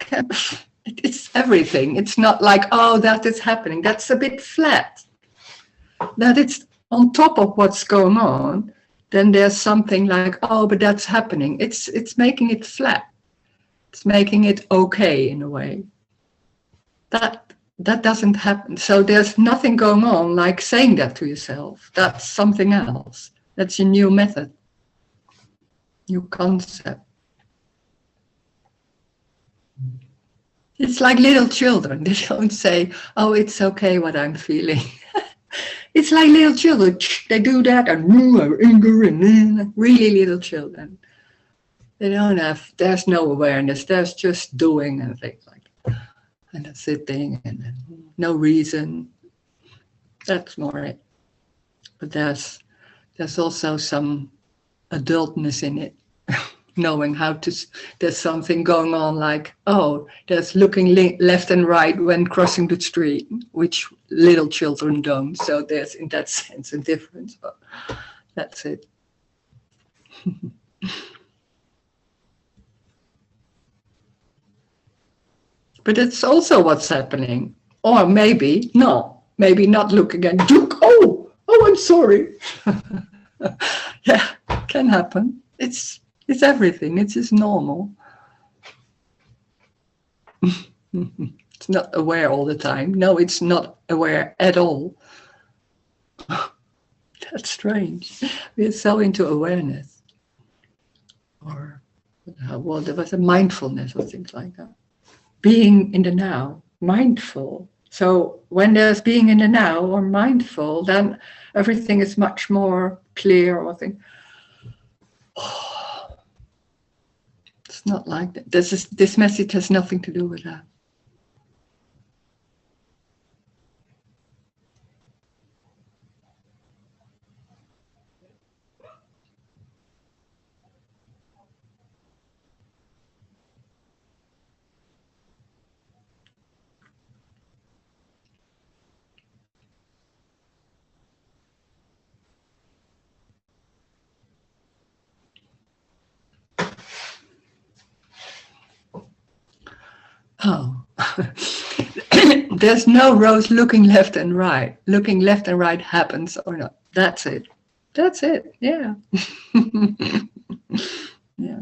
It's everything. It's not like, oh, that is happening. That's a bit flat. That it's on top of what's going on. Then there's something like, oh, but that's happening. It's making it flat. It's making it okay in a way. That doesn't happen. So there's nothing going on like saying that to yourself. That's something else. That's a new method, new concept. It's like little children. They don't say, oh, it's okay what I'm feeling. It's like little children. They do that and anger and really little children. They don't have, there's no awareness. There's just doing and things like that. And that's sitting and no reason. That's more it. But there's also some adultness in it. Knowing how to, there's something going on like, oh, there's looking left and right when crossing the street, which little children don't. So there's, in that sense, a difference. But that's it. But it's also what's happening. Or maybe not looking and look, oh, I'm sorry. Yeah, can happen. It's everything. It's just normal. It's not aware all the time. No, it's not aware at all. That's strange. We're so into awareness. Or, well, there was a mindfulness or things like that. Being in the now, mindful. So when there's being in the now or mindful, then everything is much more clear or think. It's not like that. This message has nothing to do with that. Oh, there's no Rose looking left and right. Looking left and right happens or not. That's it. That's it. Yeah. Yeah.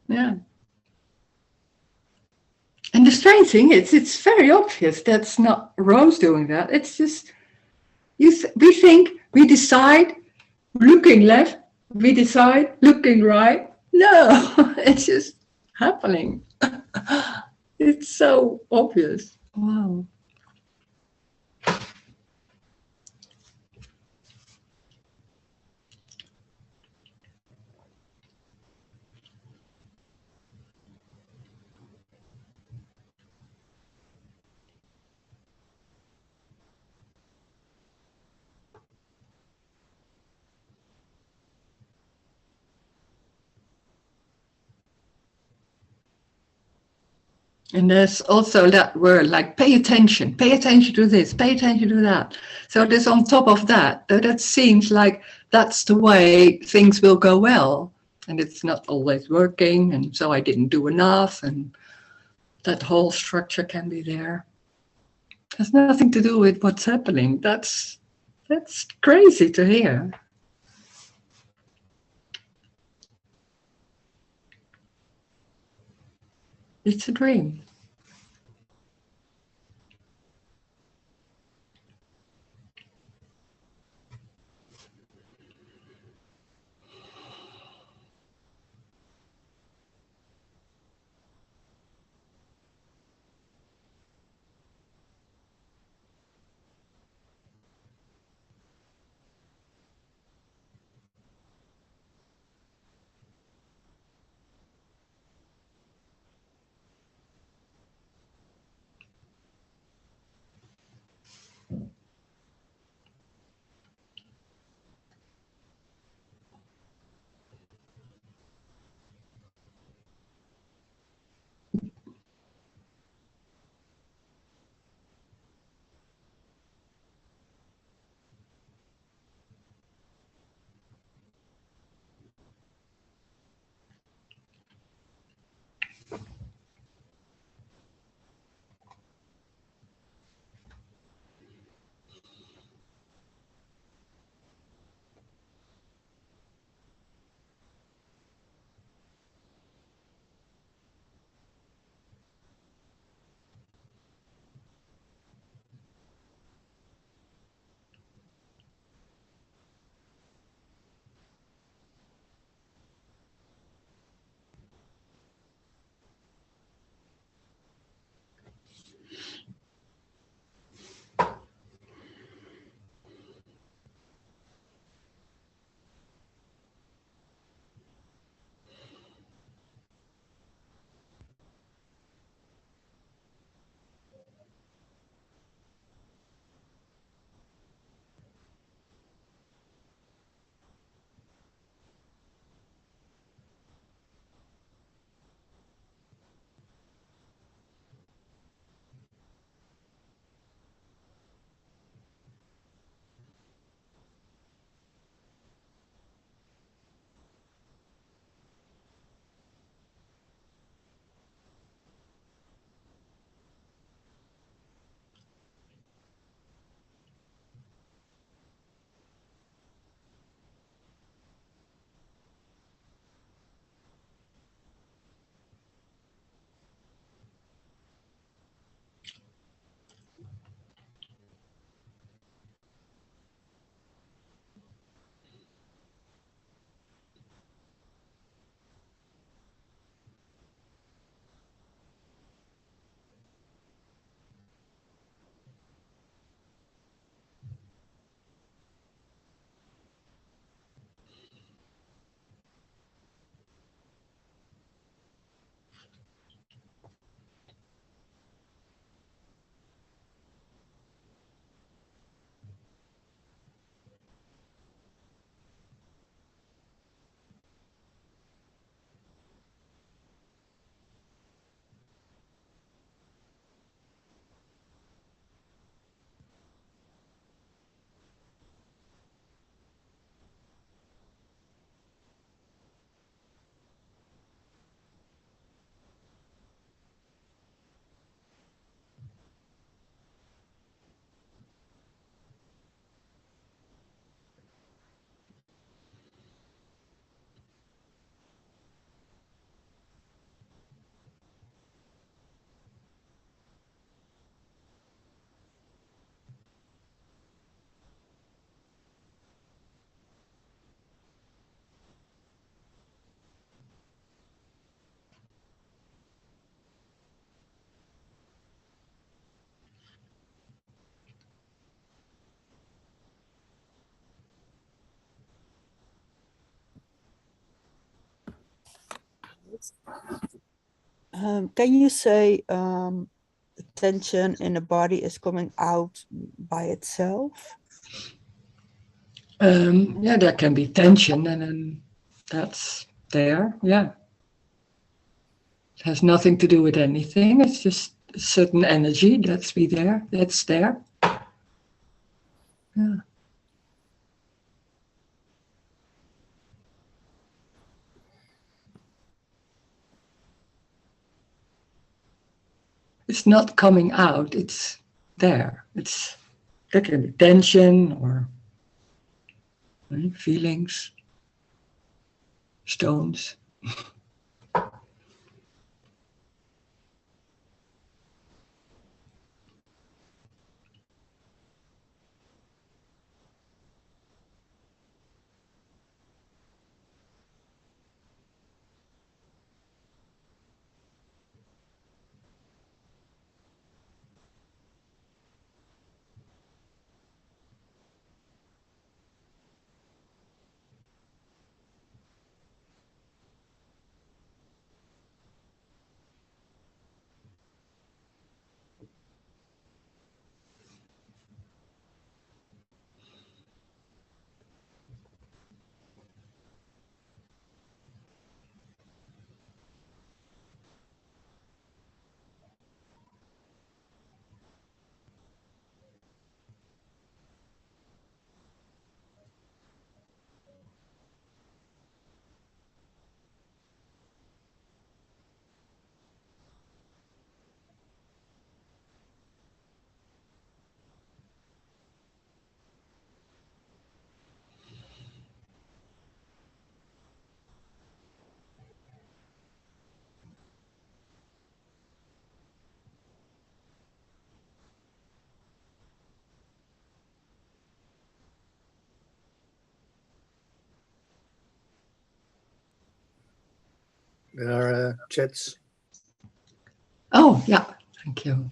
Yeah. And strange thing is, it's very obvious that's not Rose doing that. It's just we think, we decide looking left, we decide looking right. No, it's just happening. It's so obvious. Wow. And there's also that word like pay attention to this, pay attention to that. So there's on top of that, that seems like that's the way things will go well. And it's not always working, and so I didn't do enough, and that whole structure can be there. It has nothing to do with what's happening. That's crazy to hear. It's a dream. Can you say the tension in the body is coming out by itself? Yeah, there can be tension, and then that's there. Yeah, it has nothing to do with anything. It's just a certain energy that's be there. That's there. Yeah. It's not coming out. It's there. There can be tension or feelings, stones. There are chats. Oh, yeah. Thank you.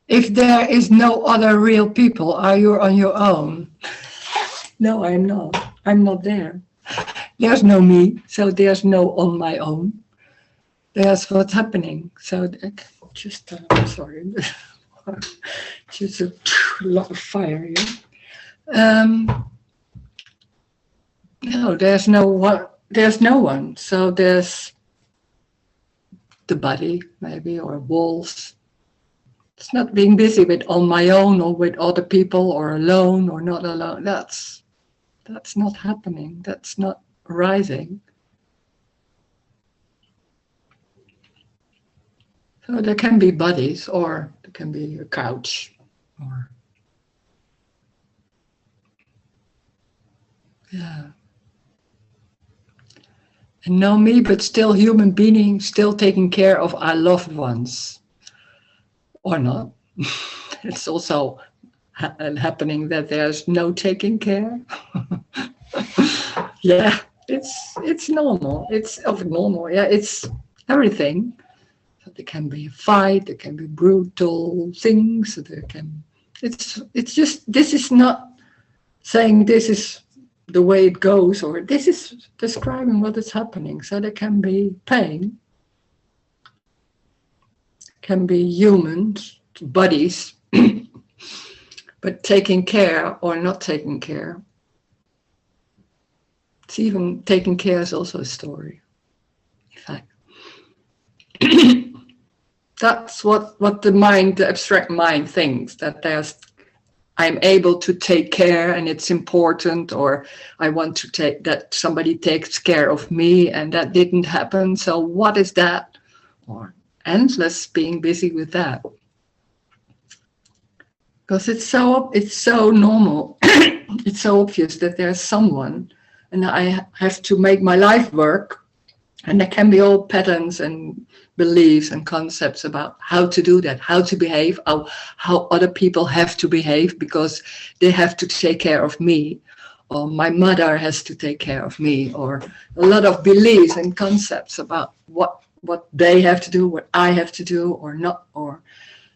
If there is no other real people, are you on your own? No, I'm not. I'm not there. There's no me, so there's no on my own. There's what's happening. So just, sorry, just a lot of fire here. No, there's no one. There's no one. So there's the body, maybe, or walls. It's not being busy with on my own or with other people or alone or not alone. That's not happening. That's not arising. So there can be bodies, or there can be a couch, or yeah. And no me, but still human being, still taking care of our loved ones, or not. It's also happening that there's no taking care. Yeah, it's normal. It's of normal. Yeah, it's everything. So there can be a fight. There can be brutal things. There can. It's just this is not saying this is the way it goes, or this is describing what is happening. So there can be pain. Can be humans, bodies, but taking care or not taking care. It's even taking care is also a story. In fact, that's what the mind, the abstract mind, thinks, that I'm able to take care and it's important, or I want to take that somebody takes care of me, and that didn't happen. So what is that? Or endless being busy with that. Because it's so normal. It's so obvious that there's someone, and I have to make my life work. And there can be all patterns and beliefs and concepts about how to do that, how to behave, how other people have to behave because they have to take care of me, or my mother has to take care of me, or a lot of beliefs and concepts about what they have to do, what I have to do or not. Or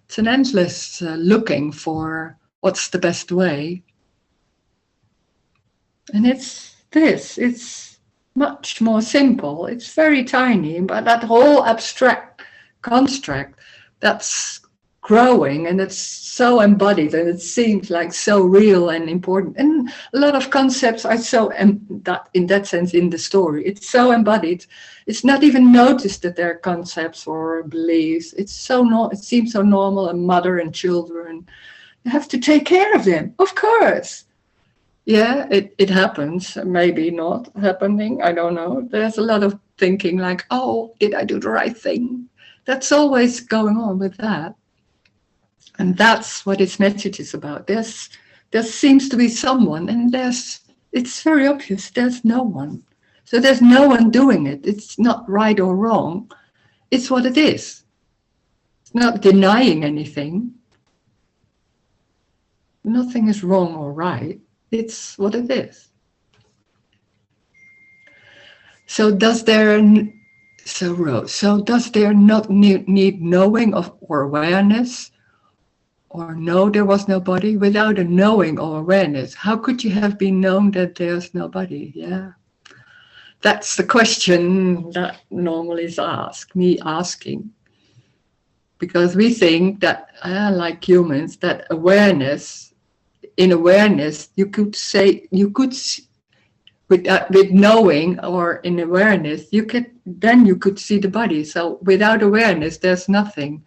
it's an endless looking for what's the best way. And it's much more simple. It's very tiny, but that whole abstract construct that's growing and it's so embodied and it seems like so real and important. And a lot of concepts are so that in that sense in the story, it's so embodied. It's not even noticed that they're concepts or beliefs. It's so it seems so normal. A mother and children, you have to take care of them, of course. Yeah, it happens. Maybe not happening. I don't know. There's a lot of thinking like, oh, did I do the right thing? That's always going on with that. And that's what its message is about. There seems to be someone, and it's very obvious there's no one. So there's no one doing it. It's not right or wrong. It's what it is. It's not denying anything. Nothing is wrong or right. It's what it is. So does there not need knowing of or awareness? Or no, there was nobody? Without a knowing or awareness, how could you have been known that there's nobody? Yeah. That's the question that normally is asked, me asking. Because we think that, like humans, that in awareness, with knowing or in awareness, you could see the body. So without awareness, there's nothing.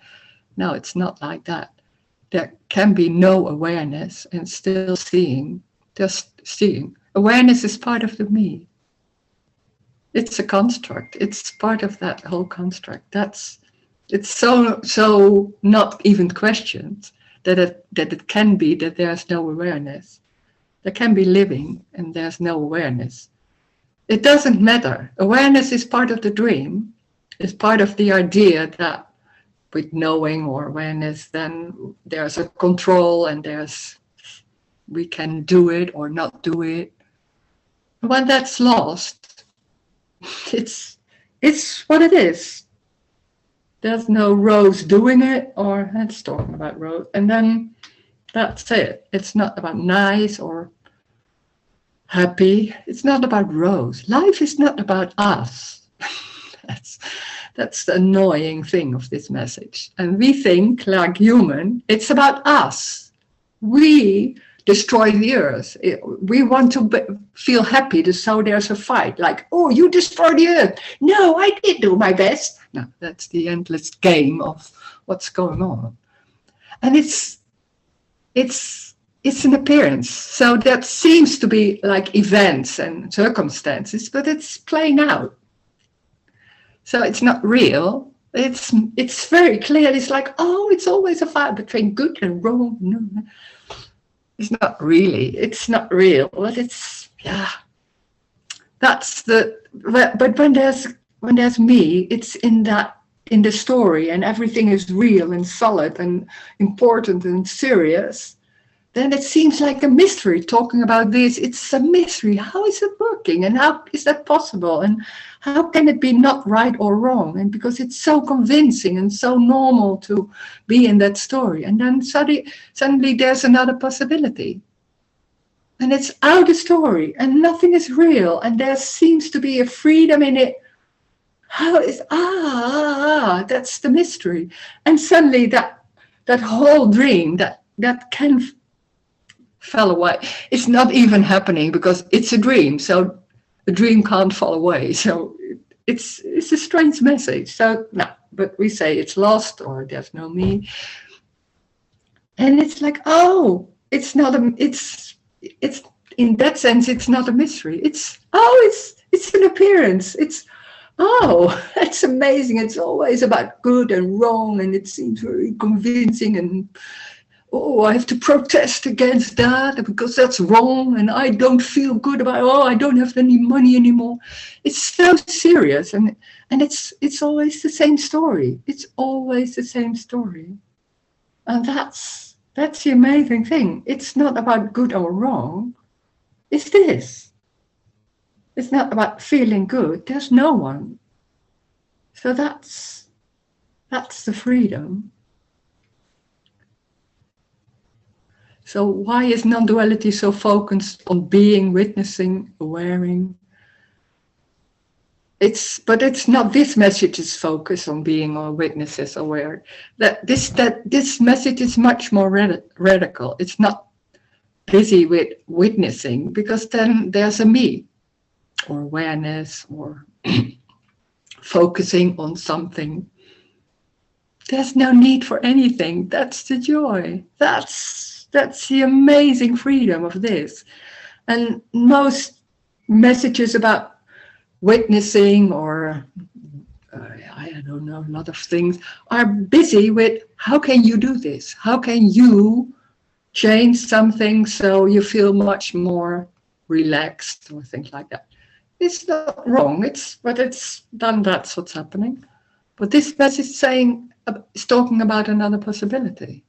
No, it's not like that. There can be no awareness and still seeing, just seeing. Awareness is part of the me. It's a construct. It's part of that whole construct. It's so not even questioned that it can be that there's no awareness. There can be living and there's no awareness. It doesn't matter. Awareness is part of the dream. It's part of the idea that with knowing or awareness, then there's a control and we can do it or not do it. When that's lost, it's what it is. There's no Rose doing it, or let's talk about Rose, and then that's it. It's not about nice or happy. It's not about Rose. Life is not about us. That's the annoying thing of this message. And we think, like human, it's about us. We destroy the earth. We want to feel happy, so there's a fight. Like, oh, you destroyed the earth. No, I did do my best. No, that's the endless game of what's going on. And it's an appearance. So that seems to be like events and circumstances, but it's playing out. So it's not real. It's very clear. It's like, oh, it's always a fight between good and wrong. No, it's not really. It's not real. But it's That's the. But when there's me, it's in the story, and everything is real and solid and important and serious. Then it seems like a mystery talking about this. It's a mystery. How is it working? And how is that possible? And how can it be not right or wrong? And because it's so convincing and so normal to be in that story. And then suddenly there's another possibility. And it's out of story and nothing is real. And there seems to be a freedom in it. How is, that's the mystery. And suddenly that whole dream that can fell away. It's not even happening because it's a dream. So the dream can't fall away. So it's a strange message. So no, but we say it's lost or there's no me. And it's like, oh, it's in that sense, it's not a mystery. It's an appearance. That's amazing. It's always about good and wrong. And it seems very convincing and I have to protest against that because that's wrong and I don't feel good about I don't have any money anymore. It's so serious and it's always the same story. It's always the same story. And that's the amazing thing. It's not about good or wrong. It's this. It's not about feeling good. There's no one. So that's the freedom. So why is non-duality so focused on being, witnessing, awareing? but it's not this message is focused on being all witnesses aware. That this message is much more radical. It's not busy with witnessing, because then there's a me or awareness or focusing on something. There's no need for anything. That's the joy. That's the amazing freedom of this. And most messages about witnessing or I don't know, a lot of things are busy with how can you do this? How can you change something so you feel much more relaxed or things like that? It's not wrong. That's what's happening. But this message is talking about another possibility.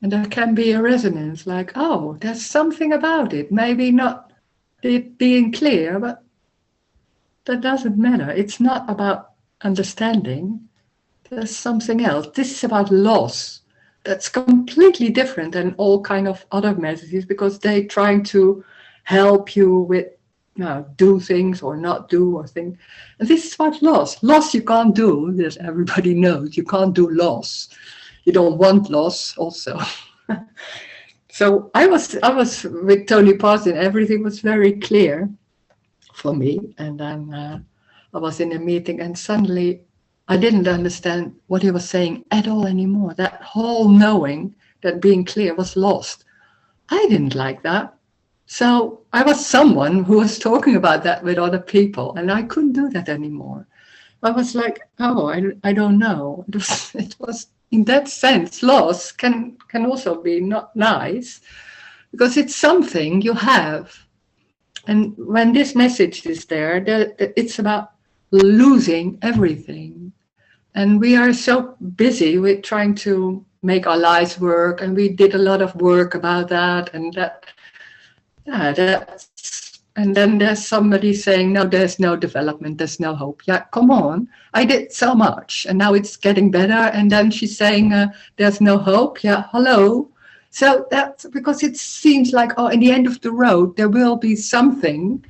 And there can be a resonance, like, oh, there's something about it. Maybe not it being clear, but that doesn't matter. It's not about understanding. There's something else. This is about loss. That's completely different than all kind of other messages, because they're trying to help you with do things or not do or things. And this is about loss. Loss you can't do, as everybody knows. You can't do loss. You don't want loss also. So I was with Tony Parson. Everything was very clear for me. And then I was in a meeting, and suddenly I didn't understand what he was saying at all anymore. That whole knowing, that being clear, was lost. I didn't like that. So I was someone who was talking about that with other people, and I couldn't do that anymore. I was like, oh, I don't know. It was in that sense, loss can also be not nice, because it's something you have. And when this message is there, it's about losing everything. And we are so busy with trying to make our lives work, and we did a lot of work about that, and and then there's somebody saying, no, there's no development, there's no hope. Yeah, come on, I did so much, and now it's getting better. And then she's saying, there's no hope. Yeah, hello. So that's because it seems like, oh, in the end of the road, there will be something.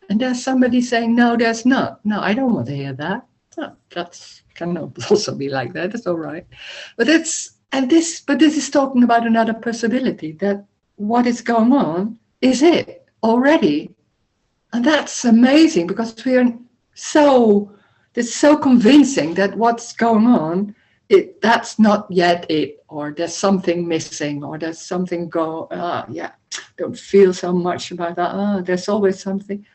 And there's somebody saying, no, there's not. No, I don't want to hear that. No, that's can also be like that. It's all right. But this is talking about another possibility, that what is going on is it already. And that's amazing, because it's so convincing that what's going on, that's not yet it, or there's something missing, or there's something don't feel so much about that. There's always something.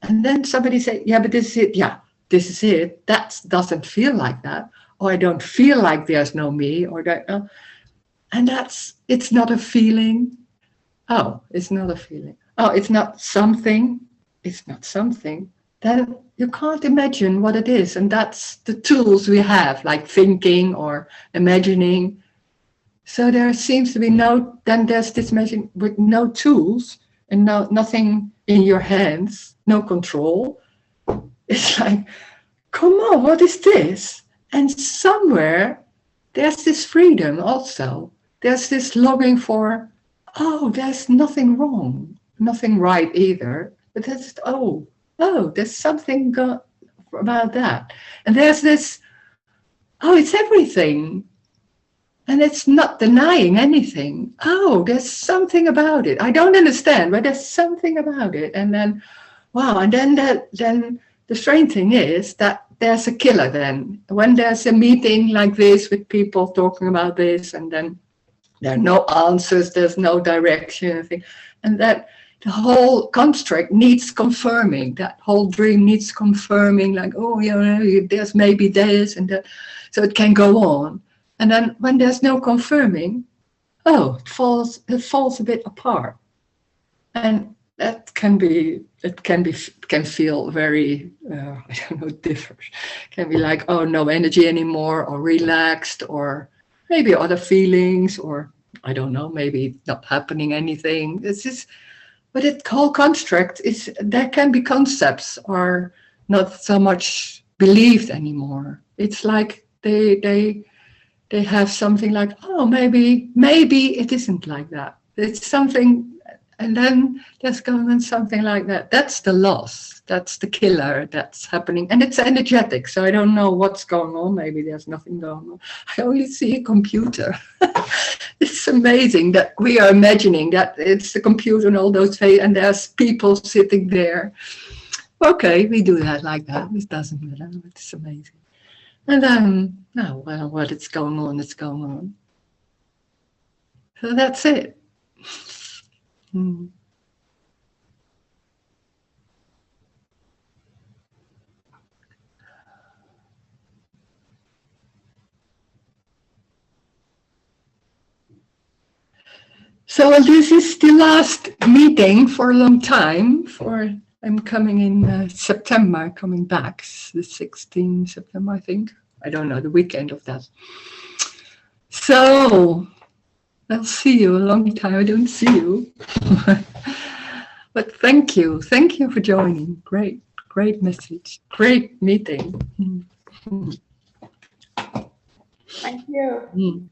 And then somebody say, yeah, but this is it. Yeah, this is it. That doesn't feel like that. Or I don't feel like there's no me, or that. And it's not a feeling. Oh, it's not a feeling. Oh, it's not something. It's not something. Then you can't imagine what it is. And that's the tools we have, like thinking or imagining. So there seems to be there's this imagining with no tools and nothing in your hands, no control. It's like, come on, what is this? And somewhere there's this freedom also. There's this longing for, oh, there's nothing wrong, nothing right either. But there's, there's something about that. And there's this, it's everything. And it's not denying anything. Oh, there's something about it. I don't understand, but there's something about it. And then, wow, and then the strange thing is that there's a killer then. When there's a meeting like this with people talking about this, and then there are no answers, there's no direction, and that the whole construct needs confirming. That whole dream needs confirming, like, there's maybe this and that, so it can go on. And then when there's no confirming, it falls a bit apart. And that can feel very, different. Can be like, oh, no energy anymore, or relaxed, or maybe other feelings, or I don't know, maybe not happening anything. But the whole construct there can be concepts are not so much believed anymore. It's like they have something like, oh, maybe it isn't like that. It's something, And then there's going on something like that. That's the loss. That's the killer that's happening. And it's energetic, so I don't know what's going on. Maybe there's nothing going on. I only see a computer. It's amazing that we are imagining that it's the computer and all those things, and there's people sitting there. Okay, we do that like that. It doesn't matter. It's amazing. And then, oh, well, what is going on, it's going on. So that's it. So this is the last meeting for a long time. I'm coming in September, coming back, the 16th September, I think. I don't know, the weekend of that. So I'll see you a long time. I don't see you. But thank you for joining. Great message, great meeting. Thank you.